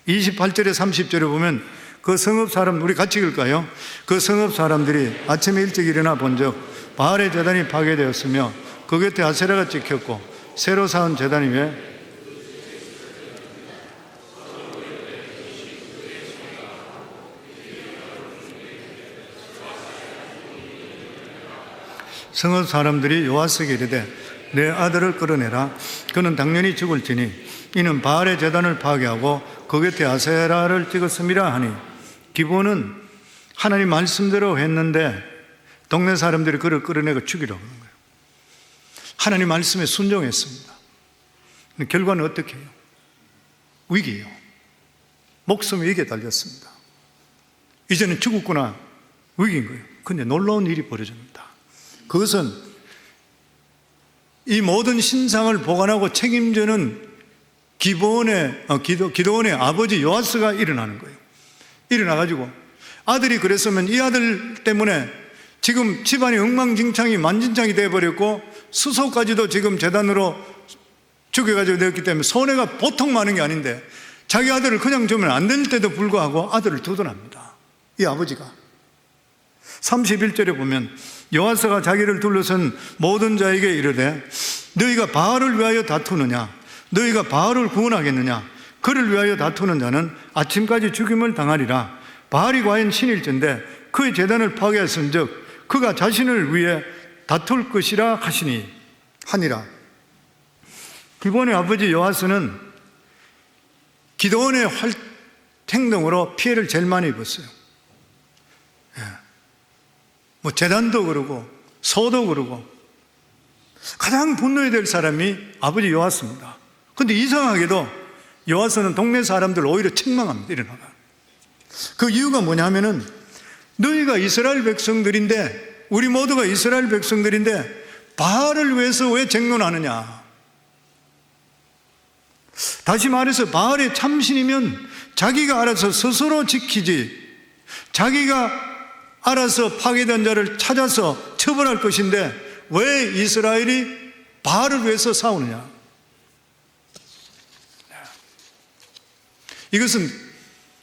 [SPEAKER 1] 28절에 30절에 보면 그 성읍 사람, 우리 같이 읽을까요? 그 성읍 사람들이 아침에 일찍 일어나 본즉 바알의 제단이 파괴되었으며 그 곁에 아세라가 찍혔고 새로 쌓은 제단 위에 성읍 사람들이 요아스에게 이르되 내 아들을 끌어내라. 그는 당연히 죽을지니 이는 바알의 제단을 파괴하고 그 곁에 아세라를 찍었음이라 하니, 기본은 하나님 말씀대로 했는데 동네 사람들이 그를 끌어내고 죽이려고 하는 거예요. 하나님 말씀에 순종했습니다. 결과는 어떻게 해요? 위기예요. 목숨이 위기에 달렸습니다. 이제는 죽었구나, 위기인 거예요. 그런데 놀라운 일이 벌어집니다. 그것은 이 모든 신상을 보관하고 책임지는 기도원의 아버지 요아스가 일어나는 거예요. 일어나가지고 아들이 그랬으면 이 아들 때문에 지금 집안이 엉망진창이 만진창이 되어버렸고 수소까지도 지금 제단으로 죽여가지고 되었기 때문에 손해가 보통 많은 게 아닌데 자기 아들을 그냥 주면 안 될 때도 불구하고 아들을 두둔합니다. 이 아버지가 31절에 보면 요아스가 자기를 둘러선 모든 자에게 이르되 너희가 바알을 위하여 다투느냐? 너희가 바알을 구원하겠느냐? 그를 위하여 다투는 자는 아침까지 죽임을 당하리라. 바알이 과연 신일진데 그의 제단을 파괴했은즉 그가 자신을 위해 다툴 것이라 하니라. 기본의 아버지 요아스는 기도원의 행동으로 피해를 제일 많이 입었어요. 뭐 제단도 그러고 소도 그러고 가장 분노해야 될 사람이 아버지 요아스입니다. 그런데 이상하게도 요아스는 동네 사람들 오히려 책망합니다. 일어나가. 그 이유가 뭐냐면은 너희가 이스라엘 백성들인데, 우리 모두가 이스라엘 백성들인데 바알을 위해서 왜 쟁론하느냐? 다시 말해서 바알의 참신이면 자기가 알아서 스스로 지키지, 자기가 알아서 파괴된 자를 찾아서 처벌할 것인데 왜 이스라엘이 바알을 위해서 싸우느냐? 이것은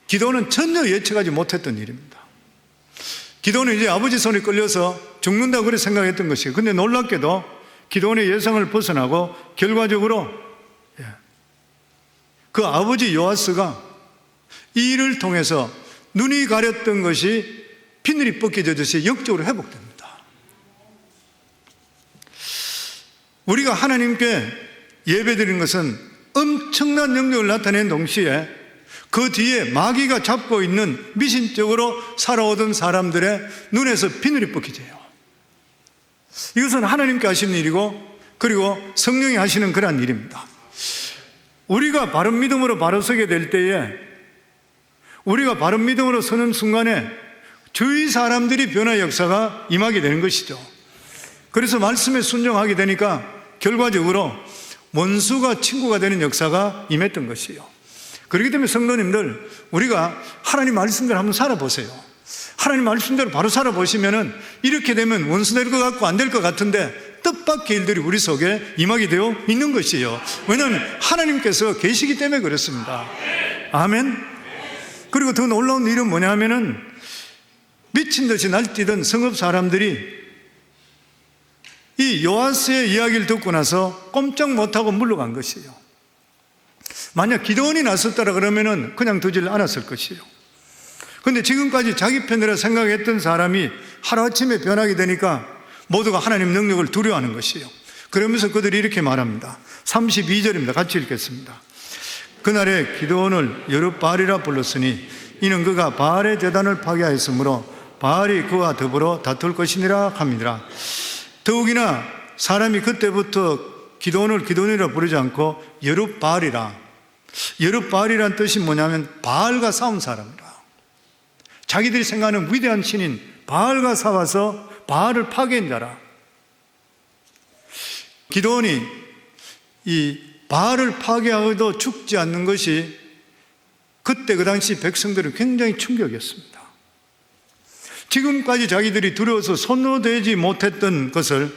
[SPEAKER 1] 기도는 전혀 예측하지 못했던 일입니다. 기도는 이제 아버지 손에 끌려서 죽는다고 그렇게 생각했던 것이에요. 근데 놀랍게도 기도의 예상을 벗어나고 결과적으로 그 아버지 요아스가 이 일을 통해서 눈이 가렸던 것이 비늘이 벗겨지듯이 역적으로 회복됩니다. 우리가 하나님께 예배드리는 것은 엄청난 능력을 나타낸 동시에 그 뒤에 마귀가 잡고 있는 미신적으로 살아오던 사람들의 눈에서 비늘이 벗겨져요. 이것은 하나님께 하시는 일이고 그리고 성령이 하시는 그러한 일입니다. 우리가 바른 믿음으로 바로 서게 될 때에, 우리가 바른 믿음으로 서는 순간에 주위 사람들이 변화의 역사가 임하게 되는 것이죠. 그래서 말씀에 순종하게 되니까 결과적으로 원수가 친구가 되는 역사가 임했던 것이에요. 그렇기 때문에 성도님들, 우리가 하나님 말씀대로 한번 살아보세요. 하나님 말씀대로 바로 살아보시면은 이렇게 되면 원수 될 것 같고 안 될 것 같은데 뜻밖의 일들이 우리 속에 임하게 되어 있는 것이에요. 왜냐하면 하나님께서 계시기 때문에 그렇습니다. 아멘. 그리고 더 놀라운 일은 뭐냐 하면은 미친 듯이 날뛰던 성읍 사람들이 이 요아스의 이야기를 듣고 나서 꼼짝 못하고 물러간 것이에요. 만약 기드온이 나섰더라 그러면은 그냥 두질 않았을 것이에요. 그런데 지금까지 자기 편이라 생각했던 사람이 하루아침에 변하게 되니까 모두가 하나님 능력을 두려워하는 것이에요. 그러면서 그들이 이렇게 말합니다. 32절입니다. 같이 읽겠습니다. 그날에 기드온을 여룻바알이라 불렀으니 이는 그가 바알의 제단을 파괴하였으므로 바알이 그와 더불어 다툴 것이니라 함이니라. 더욱이나 사람이 그때부터 기드온을 기드온이라 부르지 않고 여룻바알이라. 여룻바알이란 뜻이 뭐냐면 바알과 싸운 사람이라. 자기들이 생각하는 위대한 신인 바알과 싸워서 바알을 파괴한 자라. 기드온이 이 바알을 파괴하고도 죽지 않는 것이 그때 그 당시 백성들은 굉장히 충격이었습니다. 지금까지 자기들이 두려워서 손으로 대지 못했던 것을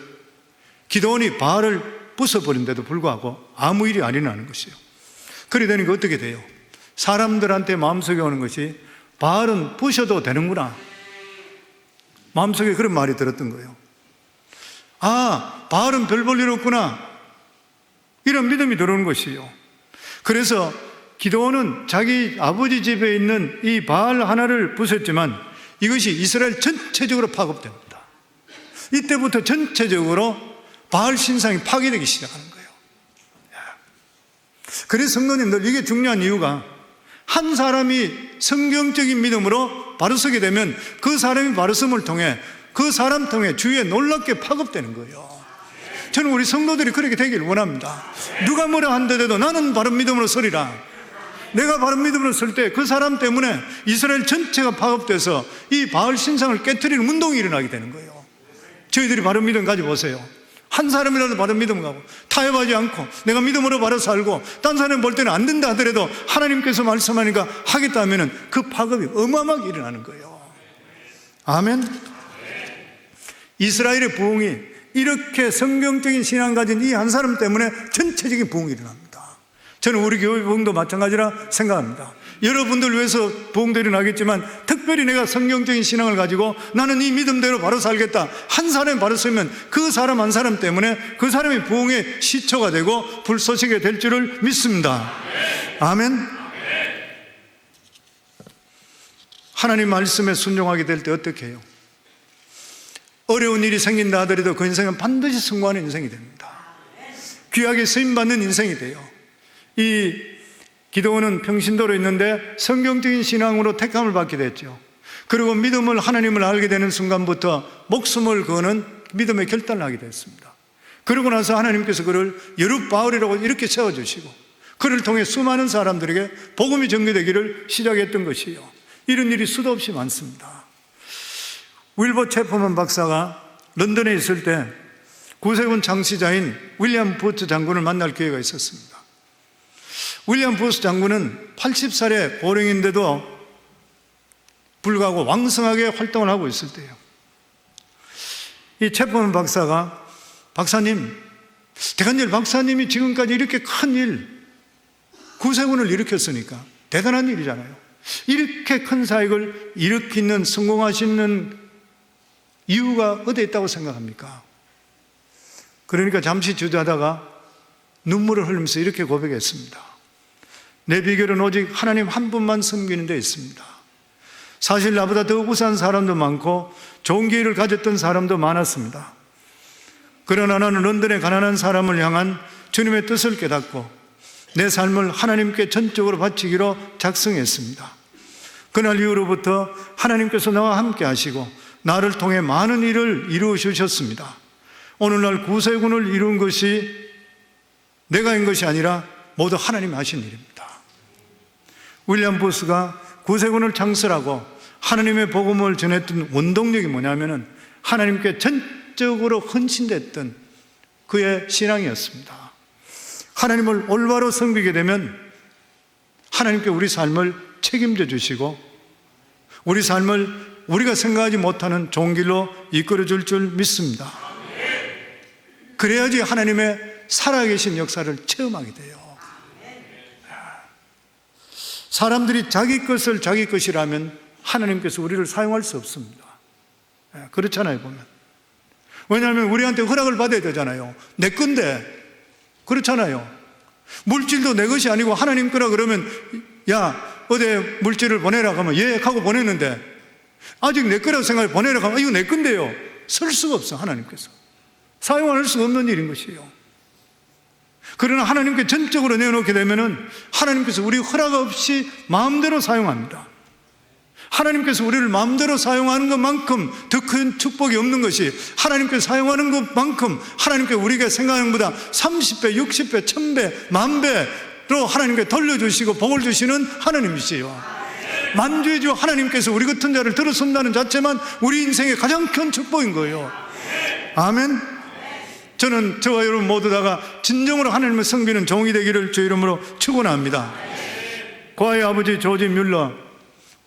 [SPEAKER 1] 기드온이 바알을 부숴버린데도 불구하고 아무 일이 안 일어나는 것이에요. 그래 되니까 어떻게 돼요? 사람들한테 마음속에 오는 것이 바알은 부셔도 되는구나. 마음속에 그런 말이 들었던 거예요. 아, 바알은 별 볼 일 없구나. 이런 믿음이 들어오는 것이에요. 그래서 기드온은 자기 아버지 집에 있는 이 바알 하나를 부쉈지만 이것이 이스라엘 전체적으로 파급됩니다. 이때부터 전체적으로 바알 신상이 파괴되기 시작하는 거예요. 그래서 성도님들, 이게 중요한 이유가 한 사람이 성경적인 믿음으로 바로 서게 되면 그 사람이 바로 섬을 통해 그 사람 통해 주위에 놀랍게 파급되는 거예요. 저는 우리 성도들이 그렇게 되기를 원합니다. 누가 뭐라 한데도 나는 바른 믿음으로 서리라. 내가 바른 믿음으로 설 때 그 사람 때문에 이스라엘 전체가 파급돼서 이 바알 신상을 깨트리는 운동이 일어나게 되는 거예요. 저희들이 바른 믿음 가져보세요. 한 사람이라도 바른 믿음 가고 타협하지 않고 내가 믿음으로 바로 살고 딴 사람이 볼 때는 안 된다 하더라도 하나님께서 말씀하니까 하겠다 하면은 그 파급이 어마어마하게 일어나는 거예요. 아멘. 이스라엘의 부흥이 이렇게 성경적인 신앙 가진 이 한 사람 때문에 전체적인 부흥이 일어납니다. 저는 우리 교회 부흥도 마찬가지라 생각합니다. 여러분들 위해서 부흥도 일어나겠지만 특별히 내가 성경적인 신앙을 가지고 나는 이 믿음대로 바로 살겠다. 한 사람이 바로 서면 그 사람 한 사람 때문에 그 사람이 부흥의 시초가 되고 불쏘시게 될 줄을 믿습니다. 아멘. 하나님 말씀에 순종하게 될 때 어떻게 해요? 어려운 일이 생긴다 하더라도 그 인생은 반드시 성공하는 인생이 됩니다. 귀하게 쓰임받는 인생이 돼요. 이 기드온은 평신도로 있는데 성경적인 신앙으로 택함을 받게 됐죠. 그리고 믿음을, 하나님을 알게 되는 순간부터 목숨을 거는 믿음의 결단을 하게 됐습니다. 그러고 나서 하나님께서 그를 여룻바알이라고 이렇게 세워주시고 그를 통해 수많은 사람들에게 복음이 전개되기를 시작했던 것이에요. 이런 일이 수도 없이 많습니다. 윌버 체퍼먼 박사가 런던에 있을 때 구세군 창시자인 윌리엄 부스 장군을 만날 기회가 있었습니다. 윌리엄 부스 장군은 80살의 고령인데도 불구하고 왕성하게 활동을 하고 있을 때예요. 이 체퍼먼 박사가 박사님, 대간절 박사님이 지금까지 이렇게 큰 일, 구세군을 일으켰으니까 대단한 일이잖아요. 이렇게 큰 사역을 일으키는 성공하시는 이유가 어디에 있다고 생각합니까? 그러니까 잠시 주저하다가 눈물을 흘리면서 이렇게 고백했습니다. 내 비결은 오직 하나님 한 분만 섬기는 데 있습니다. 사실 나보다 더 우수한 사람도 많고 좋은 기회를 가졌던 사람도 많았습니다. 그러나 나는 런던의 가난한 사람을 향한 주님의 뜻을 깨닫고 내 삶을 하나님께 전적으로 바치기로 작성했습니다. 그날 이후로부터 하나님께서 나와 함께 하시고 나를 통해 많은 일을 이루어 주셨습니다. 오늘날 구세군을 이룬 것이 내가 한 것이 아니라 모두 하나님이 하신 일입니다. 윌리엄 부스가 구세군을 창설하고 하나님의 복음을 전했던 원동력이 뭐냐면은 하나님께 전적으로 헌신됐던 그의 신앙이었습니다. 하나님을 올바로 섬기게 되면 하나님께 우리 삶을 책임져 주시고 우리 삶을 우리가 생각하지 못하는 좋은 길로 이끌어 줄 줄 믿습니다. 그래야지 하나님의 살아계신 역사를 체험하게 돼요. 사람들이 자기 것을 자기 것이라면 하나님께서 우리를 사용할 수 없습니다. 그렇잖아요, 보면. 왜냐하면 우리한테 허락을 받아야 되잖아요. 내 건데. 그렇잖아요. 물질도 내 것이 아니고 하나님 거라 그러면 야, 어디 물질을 보내라 하면 예 하고 보냈는데 아직 내 거라고 생각해 보내라 하면 이거 내 건데요. 쓸 수가 없어, 하나님께서. 사용할 수 없는 일인 것이에요. 그러나 하나님께 전적으로 내어놓게 되면은 하나님께서 우리 허락 없이 마음대로 사용합니다. 하나님께서 우리를 마음대로 사용하는 것만큼 더 큰 축복이 없는 것이 하나님께서 사용하는 것만큼 하나님께 우리가 생각하는 것보다 30배, 60배, 1000배, 만배로 하나님께 돌려주시고 복을 주시는 하나님이시요. 만주의 주 하나님께서 우리 같은 자를 들어선다는 자체만 우리 인생의 가장 큰 축복인 거예요. 아멘. 저는 저와 여러분 모두 다가 진정으로 하나님을 섬기는 종이 되기를 주 이름으로 축원합니다. 고아의 아버지 조지 뮬러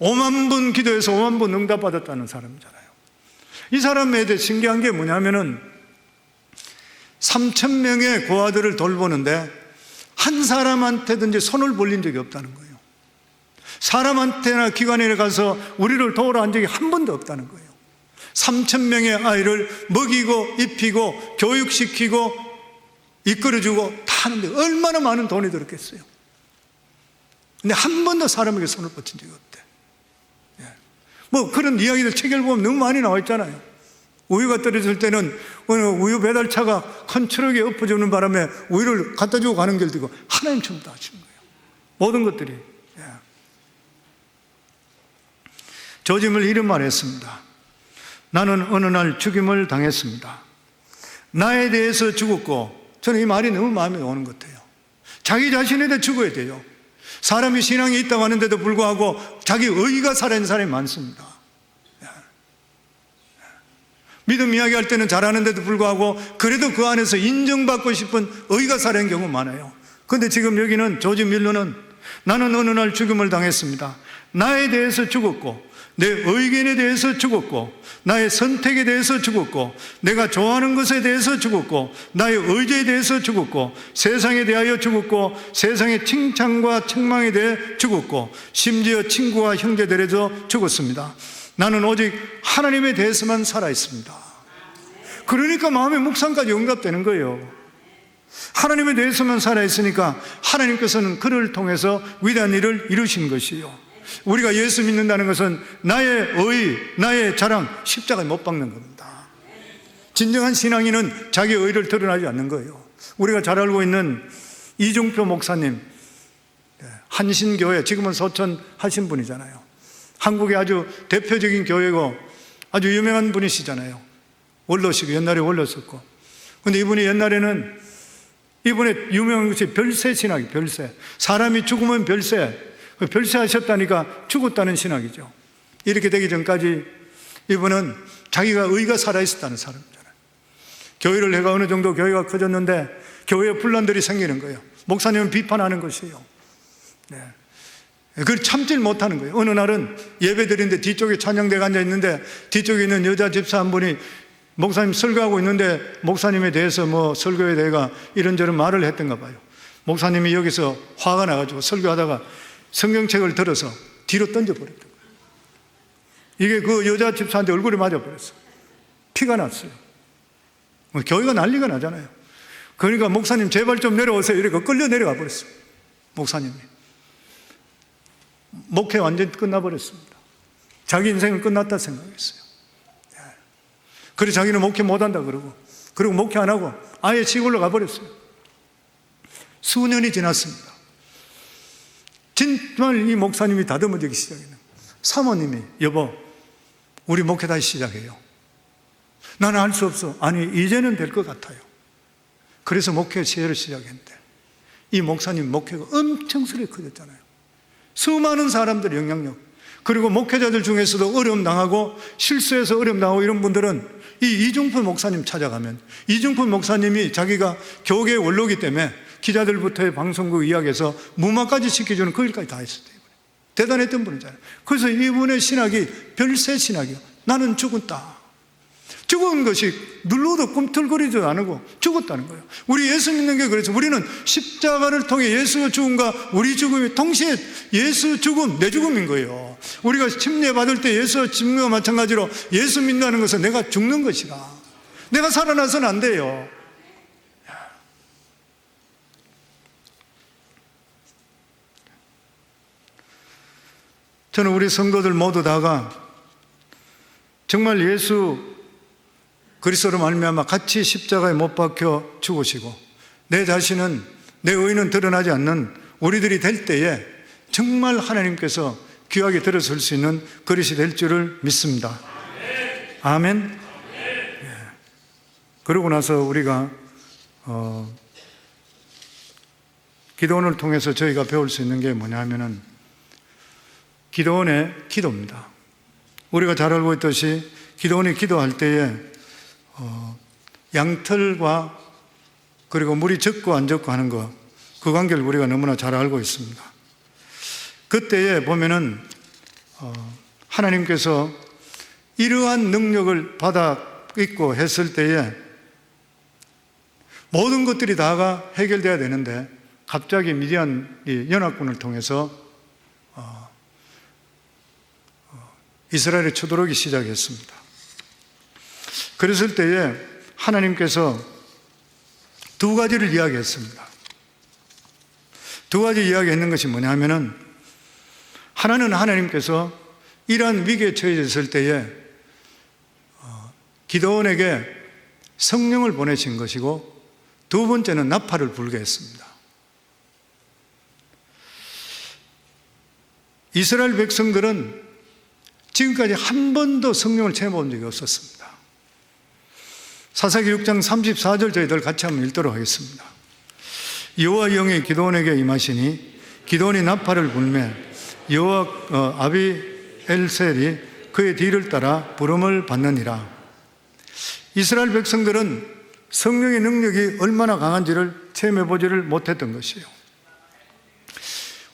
[SPEAKER 1] 5만 번 기도해서 5만 번 응답받았다는 사람이잖아요. 이 사람에 대해 신기한 게 뭐냐면은 3,000명의 고아들을 돌보는데 한 사람한테든지 손을 벌린 적이 없다는 거예요. 사람한테나 기관에 가서 우리를 도우러 한 적이 한 번도 없다는 거예요. 3,000명의 아이를 먹이고 입히고 교육시키고 이끌어주고 다 하는데 얼마나 많은 돈이 들었겠어요. 근데 한 번도 사람에게 손을 뻗친 적이 없대. 뭐 그런 이야기들 책을 보면 너무 많이 나와 있잖아요. 우유가 떨어질 때는 우유 배달차가 큰 트럭에 엎어주는 바람에 우유를 갖다 주고 가는 길도 있고 하나님처럼 다 하시는 거예요. 모든 것들이. 조짐을 이런 말 했습니다. 나는 어느 날 죽임을 당했습니다. 나에 대해서 죽었고, 저는 이 말이 너무 마음에 오는 것 같아요. 자기 자신에 대해 죽어야 돼요. 사람이 신앙이 있다고 하는데도 불구하고 자기 의의가 살아있는 사람이 많습니다. 믿음 이야기할 때는 잘하는데도 불구하고 그래도 그 안에서 인정받고 싶은 의의가 살아있는 경우가 많아요. 그런데 지금 여기는 조지 밀러는 나는 어느 날 죽임을 당했습니다. 나에 대해서 죽었고 내 의견에 대해서 죽었고 나의 선택에 대해서 죽었고 내가 좋아하는 것에 대해서 죽었고 나의 의지에 대해서 죽었고 세상에 대하여 죽었고 세상의 칭찬과 책망에 대해 죽었고 심지어 친구와 형제들에도 죽었습니다. 나는 오직 하나님에 대해서만 살아있습니다. 그러니까 마음의 묵상까지 응답되는 거예요. 하나님에 대해서만 살아있으니까 하나님께서는 그를 통해서 위대한 일을 이루신 것이요. 우리가 예수 믿는다는 것은 나의 의, 나의 자랑, 십자가에 못 박는 겁니다. 진정한 신앙인은 자기 의를 드러나지 않는 거예요. 우리가 잘 알고 있는 이중표 목사님, 한신교회, 지금은 소천 하신 분이잖아요. 한국의 아주 대표적인 교회고 아주 유명한 분이시잖아요. 원로시고 옛날에 원로였었고. 근데 이분이 옛날에는 이분의 유명한 것이 별세 신학이 별세. 사람이 죽으면 별세. 별세 하셨다니까 죽었다는 신학이죠. 이렇게 되기 전까지 이분은 자기가 의가 살아있었다는 사람이잖아요. 교회를 내가 어느 정도 교회가 커졌는데 교회에 분란들이 생기는 거예요. 목사님은 비판하는 것이에요. 그걸 참질 못하는 거예요. 어느 날은 예배 드리는데 뒤쪽에 찬양대가 앉아 있는데 뒤쪽에 있는 여자 집사 한 분이 목사님 설교하고 있는데 목사님에 대해서 뭐 설교에 대해가 이런저런 말을 했던가 봐요. 목사님이 여기서 화가 나가지고 설교하다가 성경책을 들어서 뒤로 던져버렸던 거예요. 이게 그 여자 집사한테 얼굴에 맞아버렸어요. 피가 났어요. 교회가 난리가 나잖아요. 그러니까 목사님 제발 좀 내려오세요. 이렇게 끌려 내려가 버렸어요. 목사님이. 목회 완전히 끝나버렸습니다. 자기 인생은 끝났다 생각했어요. 그래서 자기는 목회 못한다 그러고 그리고 목회 안 하고 아예 시골로 가버렸어요. 수년이 지났습니다. 정말 이 목사님이 다듬어지기 시작했네요. 사모님이 여보 우리 목회 다시 시작해요. 나는 할 수 없어. 아니 이제는 될 것 같아요. 그래서 목회 시회를 시작했는데 이 목사님 목회가 엄청스레 커졌잖아요. 수많은 사람들의 영향력. 그리고 목회자들 중에서도 어려움 당하고 실수해서 어려움 당하고 이런 분들은 이 이중표 목사님 찾아가면, 이중표 목사님이 자기가 교계 원로기 때문에 기자들부터의 방송국 이야기에서 무마까지 시켜주는 그 일까지 다 했어요. 대단했던 분이잖아요. 그래서 이분의 신학이 별세 신학이요. 나는 죽었다. 죽은 것이 눌러도 꿈틀거리지도 않고 죽었다는 거예요. 우리 예수 믿는 게 그래서 우리는 십자가를 통해 예수가 죽음과 우리 죽음이 동시에 예수 죽음, 내 죽음인 거예요. 우리가 침례받을 때 예수 죽음과 마찬가지로 예수 믿는다는 것은 내가 죽는 것이라. 내가 살아나서는 안 돼요. 저는 우리 성도들 모두 다가 정말 예수 그리스도로 말미암아 같이 십자가에 못 박혀 죽으시고 내 자신은, 내 의는 드러나지 않는 우리들이 될 때에 정말 하나님께서 귀하게 들어설 수 있는 그릇이 될 줄을 믿습니다. 아멘. 예. 그러고 나서 우리가 기도원을 통해서 저희가 배울 수 있는 게 뭐냐 하면은 기도원의 기도입니다. 우리가 잘 알고 있듯이 기도원이 기도할 때에 양털과 그리고 물이 적고 안 적고 하는 것, 그 관계를 우리가 너무나 잘 알고 있습니다. 그때에 보면은 하나님께서 이러한 능력을 받아 있고 했을 때에 모든 것들이 다가 해결돼야 되는데 갑자기 미디안 연합군을 통해서 이스라엘에 쳐들어오기 시작했습니다. 그랬을 때에 하나님께서 두 가지를 이야기했습니다. 두 가지 이야기했는 것이 뭐냐 하면은 하나는 하나님께서 이러한 위기에 처해졌을 때에 기드온에게 성령을 보내신 것이고 두 번째는 나팔을 불게 했습니다. 이스라엘 백성들은 지금까지 한 번도 성령을 체험해 본 적이 없었습니다. 사사기 6장 34절 저희들 같이 한번 읽도록 하겠습니다. 여호와 영이 기드온에게 임하시니 기드온이 나팔을 불매 여호와 아비엘셀이 그의 뒤를 따라 부름을 받느니라. 이스라엘 백성들은 성령의 능력이 얼마나 강한지를 체험해 보지를 못했던 것이에요.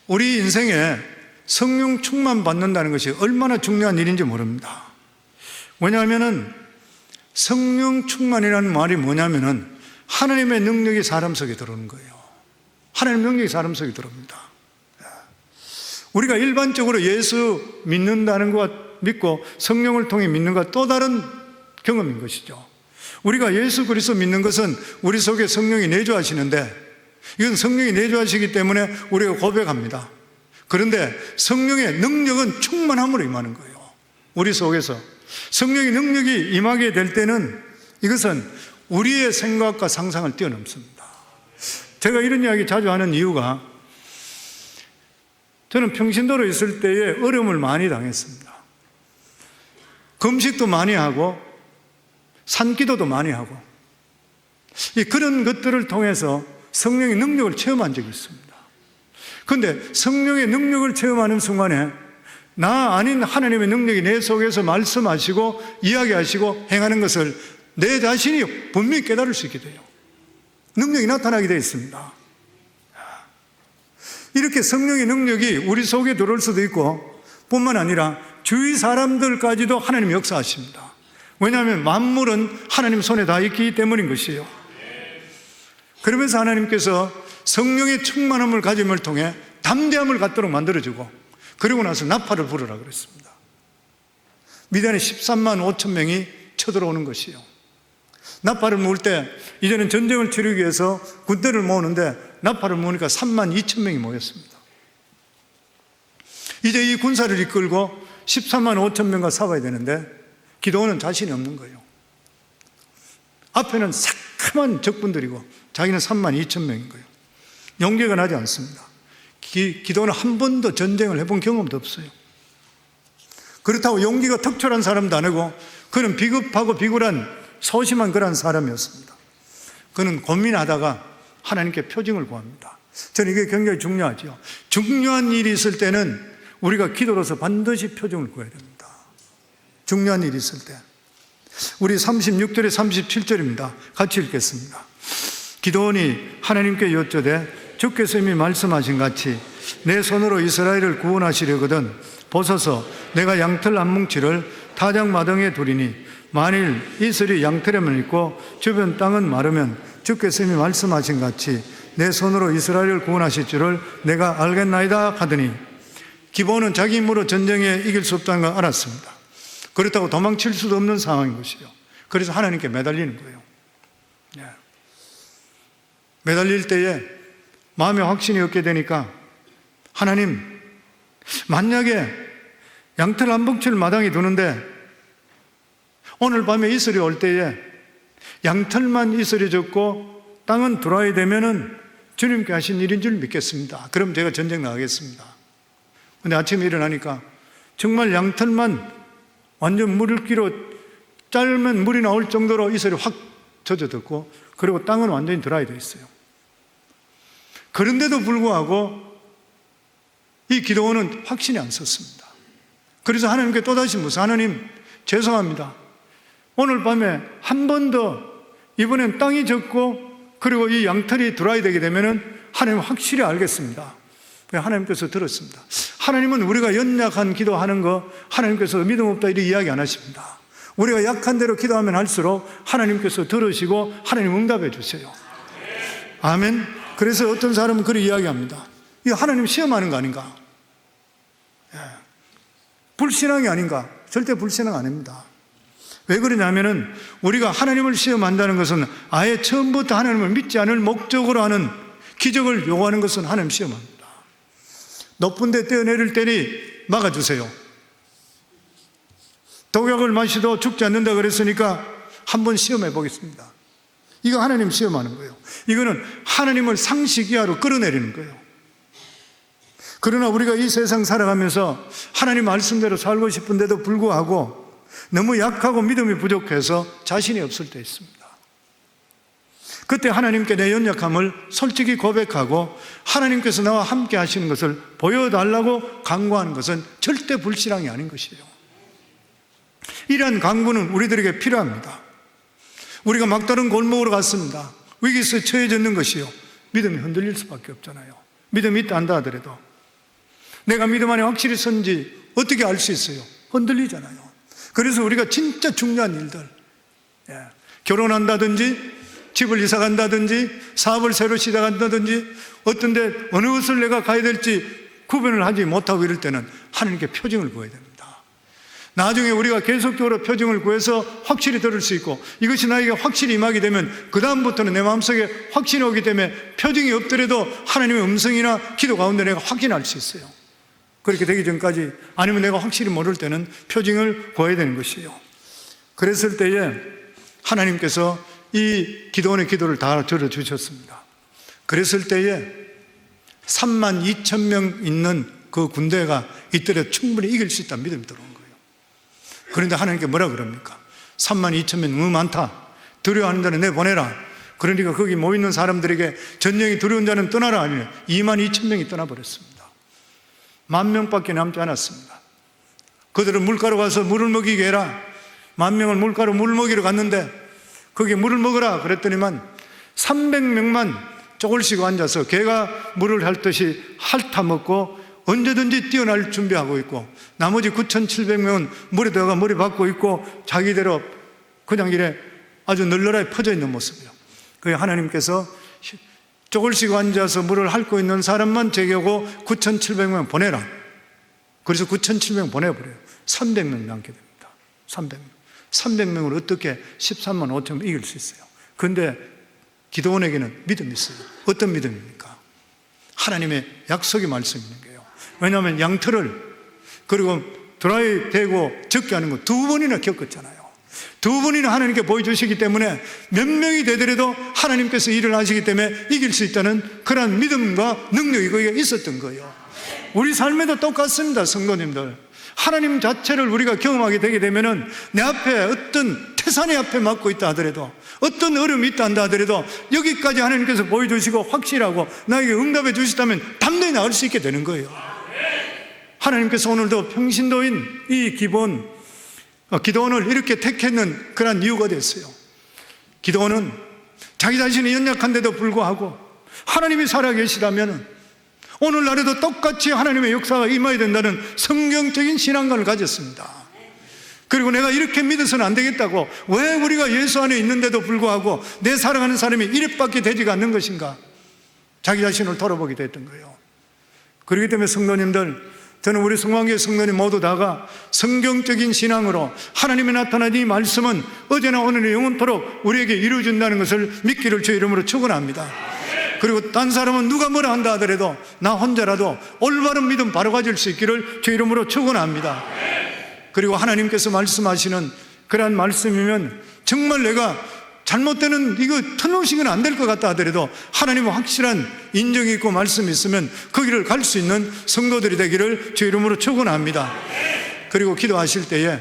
[SPEAKER 1] 우리 인생에 성령 충만 받는다는 것이 얼마나 중요한 일인지 모릅니다. 왜냐하면 성령 충만이라는 말이 뭐냐면은 하나님의 능력이 사람 속에 들어오는 거예요. 하나님의 능력이 사람 속에 들어옵니다. 우리가 일반적으로 예수 믿는다는 것 믿고 성령을 통해 믿는 것 또 다른 경험인 것이죠. 우리가 예수 그리스도 믿는 것은 우리 속에 성령이 내주하시는데 이건 성령이 내주하시기 때문에 우리가 고백합니다. 그런데 성령의 능력은 충만함으로 임하는 거예요. 우리 속에서 성령의 능력이 임하게 될 때는 이것은 우리의 생각과 상상을 뛰어넘습니다. 제가 이런 이야기 자주 하는 이유가 저는 평신도로 있을 때에 어려움을 많이 당했습니다. 금식도 많이 하고 산기도도 많이 하고 그런 것들을 통해서 성령의 능력을 체험한 적이 있습니다. 그런데 성령의 능력을 체험하는 순간에 나 아닌 하나님의 능력이 내 속에서 말씀하시고 이야기하시고 행하는 것을 내 자신이 분명히 깨달을 수 있게 돼요. 능력이 나타나게 되어 있습니다. 이렇게 성령의 능력이 우리 속에 들어올 수도 있고 뿐만 아니라 주위 사람들까지도 하나님이 역사하십니다. 왜냐하면 만물은 하나님 손에 다 있기 때문인 것이에요. 그러면서 하나님께서 성령의 충만함을 가짐을 통해 담대함을 갖도록 만들어주고 그리고 나서 나팔을 부르라 그랬습니다. 미디안에 13만 5천 명이 쳐들어오는 것이에요. 나팔을 모을 때 이제는 전쟁을 치르기 위해서 군대를 모으는데 나팔을 모으니까 3만 2천 명이 모였습니다. 이제 이 군사를 이끌고 13만 5천 명과 싸워야 되는데 기드온은 자신이 없는 거예요. 앞에는 새카만 적군들이고 자기는 3만 2천 명인 거예요. 용기가 나지 않습니다. 기드온은 한 번도 전쟁을 해본 경험도 없어요. 그렇다고 용기가 특출한 사람도 아니고 그는 비겁하고 비굴한 소심한 그런 사람이었습니다. 그는 고민하다가 하나님께 표징을 구합니다. 저는 이게 굉장히 중요하죠. 중요한 일이 있을 때는 우리가 기도로서 반드시 표정을 구해야 됩니다. 중요한 일이 있을 때. 우리 36절에 37절입니다. 같이 읽겠습니다. 기드온이 하나님께 여쭤되 주께서 이미 말씀하신 같이 내 손으로 이스라엘을 구원하시려거든 보소서 내가 양털 한 뭉치를 타작마당에 두리니 만일 이슬이 양털에만 있고 주변 땅은 마르면 주께서 이미 말씀하신 같이 내 손으로 이스라엘을 구원하실 줄을 내가 알겠나이다 하더니 기브온은 자기 힘으로 전쟁에 이길 수 없다는 걸 알았습니다. 그렇다고 도망칠 수도 없는 상황인 것이요. 그래서 하나님께 매달리는 거예요. 매달릴 때에 마음에 확신이 없게 되니까 하나님, 만약에 양털 한 뭉치를 마당에 두는데 오늘 밤에 이슬이 올 때에 양털만 이슬이 졌고 땅은 드라이 되면은 주님께 하신 일인 줄 믿겠습니다. 그럼 제가 전쟁 나가겠습니다. 근데 아침에 일어나니까 정말 양털만 완전 물기로 짧으면 물이 나올 정도로 이슬이 확 젖어들고 그리고 땅은 완전히 드라이 되어 있어요. 그런데도 불구하고 이 기드온은 확신이 안 섰습니다. 그래서 하나님께 또다시 묻어서 하나님 죄송합니다. 오늘 밤에 한 번 더 이번엔 땅이 젖고 그리고 이 양털이 드라이 되게 되면은 하나님 확실히 알겠습니다. 하나님께서 들었습니다. 하나님은 우리가 연약한 기도하는 거 하나님께서 믿음 없다 이렇게 이야기 안 하십니다. 우리가 약한 대로 기도하면 할수록 하나님께서 들으시고 하나님 응답해 주세요. 아멘. 그래서 어떤 사람은 그렇게 이야기합니다. 이거 하나님 시험하는 거 아닌가? 불신앙이 아닌가? 절대 불신앙 아닙니다. 왜 그러냐면은 우리가 하나님을 시험한다는 것은 아예 처음부터 하나님을 믿지 않을 목적으로 하는 기적을 요구하는 것은 하나님 시험합니다. 높은 데 뛰어내릴 때니 막아주세요. 독약을 마시도 죽지 않는다 그랬으니까 한번 시험해 보겠습니다. 이거 하나님 시험하는 거예요. 이거는 하나님을 상식 이하로 끌어내리는 거예요. 그러나 우리가 이 세상 살아가면서 하나님 말씀대로 살고 싶은데도 불구하고 너무 약하고 믿음이 부족해서 자신이 없을 때 있습니다. 그때 하나님께 내 연약함을 솔직히 고백하고 하나님께서 나와 함께 하시는 것을 보여달라고 간구하는 것은 절대 불신앙이 아닌 것이에요. 이러한 간구는 우리들에게 필요합니다. 우리가 막다른 골목으로 갔습니다. 위기에 처해졌는 것이요. 믿음이 흔들릴 수밖에 없잖아요. 믿음이 있다 한다 하더라도 내가 믿음 안에 확실히 선지 어떻게 알 수 있어요? 흔들리잖아요. 그래서 우리가 진짜 중요한 일들, 결혼한다든지 집을 이사 간다든지 사업을 새로 시작한다든지 어떤 데 어느 것을 내가 가야 될지 구분을 하지 못하고 이럴 때는 하나님께 표징을 구해야 됩니다. 나중에 우리가 계속적으로 표징을 구해서 확실히 들을 수 있고 이것이 나에게 확실히 임하게 되면 그 다음부터는 내 마음속에 확신이 오기 때문에 표징이 없더라도 하나님의 음성이나 기도 가운데 내가 확인할 수 있어요. 그렇게 되기 전까지 아니면 내가 확실히 모를 때는 표징을 구해야 되는 것이에요. 그랬을 때에 하나님께서 이 기드온의 기도를 다 들어주셨습니다. 그랬을 때에 32,000명 있는 그 군대가 이때에 충분히 이길 수 있다는 믿음이 들어온 거예요. 그런데 하나님께 뭐라 그럽니까? 32,000명 너무 많다. 두려워하는 자는 내보내라. 그러니까 거기 모이는 사람들에게 전쟁이 두려운 자는 떠나라 하면 22,000명이 떠나버렸습니다. 10,000명밖에 남지 않았습니다. 그들은 물가로 가서 물을 먹이게 해라. 10,000명을 물가로 물을 먹이러 갔는데 거기에 물을 먹으라 그랬더니만 300명만 조금씩 앉아서 개가 물을 핥듯이 핥아먹고 언제든지 뛰어날 준비하고 있고 나머지 9,700명은 물에 들어가 머리 박고 있고 자기대로 그냥 이래 아주 널널하게 퍼져 있는 모습이에요. 그게 하나님께서 조금씩 앉아서 물을 핥고 있는 사람만 제게 오고 9,700명 보내라. 그래서 9,700명 보내버려요. 300명 남게 됩니다. 300명. 300명을 어떻게 13만 5천 이길 수 있어요? 그런데 기드온에게는 믿음이 있어요. 어떤 믿음입니까? 하나님의 약속의 말씀이 있는 거예요. 왜냐하면 양털을 그리고 드라이 되고 적게 하는 거 2번이나 겪었잖아요. 2번이나 하나님께 보여주시기 때문에 몇 명이 되더라도 하나님께서 일을 하시기 때문에 이길 수 있다는 그런 믿음과 능력이 거기에 있었던 거예요. 우리 삶에도 똑같습니다. 성도님들, 하나님 자체를 우리가 경험하게 되게 되면은 내 앞에 어떤 태산의 앞에 맞고 있다 하더라도 어떤 어려움이 있다 한다 하더라도 여기까지 하나님께서 보여주시고 확실하고 나에게 응답해 주시다면 담대히 나올 수 있게 되는 거예요. 하나님께서 오늘도 평신도인 이 기도원을 이렇게 택했는 그런 이유가 됐어요. 기도원은 자기 자신이 연약한데도 불구하고 하나님이 살아계시다면 오늘날에도 똑같이 하나님의 역사가 임해야 된다는 성경적인 신앙관을 가졌습니다. 그리고 내가 이렇게 믿어서는 안 되겠다고, 왜 우리가 예수 안에 있는데도 불구하고 내 사랑하는 사람이 이렇게밖에 되지가 않는 것인가, 자기 자신을 돌아보게 됐던 거예요. 그렇기 때문에 성도님들, 저는 우리 성황교회 성도님 모두 다가 성경적인 신앙으로 하나님이 나타난 이 말씀은 어제나 오늘은 영원토록 우리에게 이루어진다는 것을 믿기를 주의 이름으로 축원합니다. 그리고 딴 사람은 누가 뭐라 한다 하더라도 나 혼자라도 올바른 믿음 바로 가질 수 있기를 주의 이름으로 축원합니다. 그리고 하나님께서 말씀하시는 그러한 말씀이면 정말 내가 잘못되는 이거 터놓으시면 안 될 것 같다 하더라도 하나님은 확실한 인정이 있고 말씀이 있으면 그 길을 갈 수 있는 성도들이 되기를 주의 이름으로 축원합니다. 그리고 기도하실 때에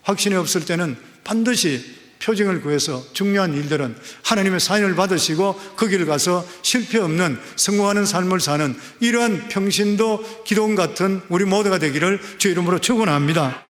[SPEAKER 1] 확신이 없을 때는 반드시 표징을 구해서 중요한 일들은 하나님의 사인을 받으시고 그 길을 가서 실패 없는 성공하는 삶을 사는 이러한 평신도 기도원 같은 우리 모두가 되기를 주의 이름으로 축원합니다.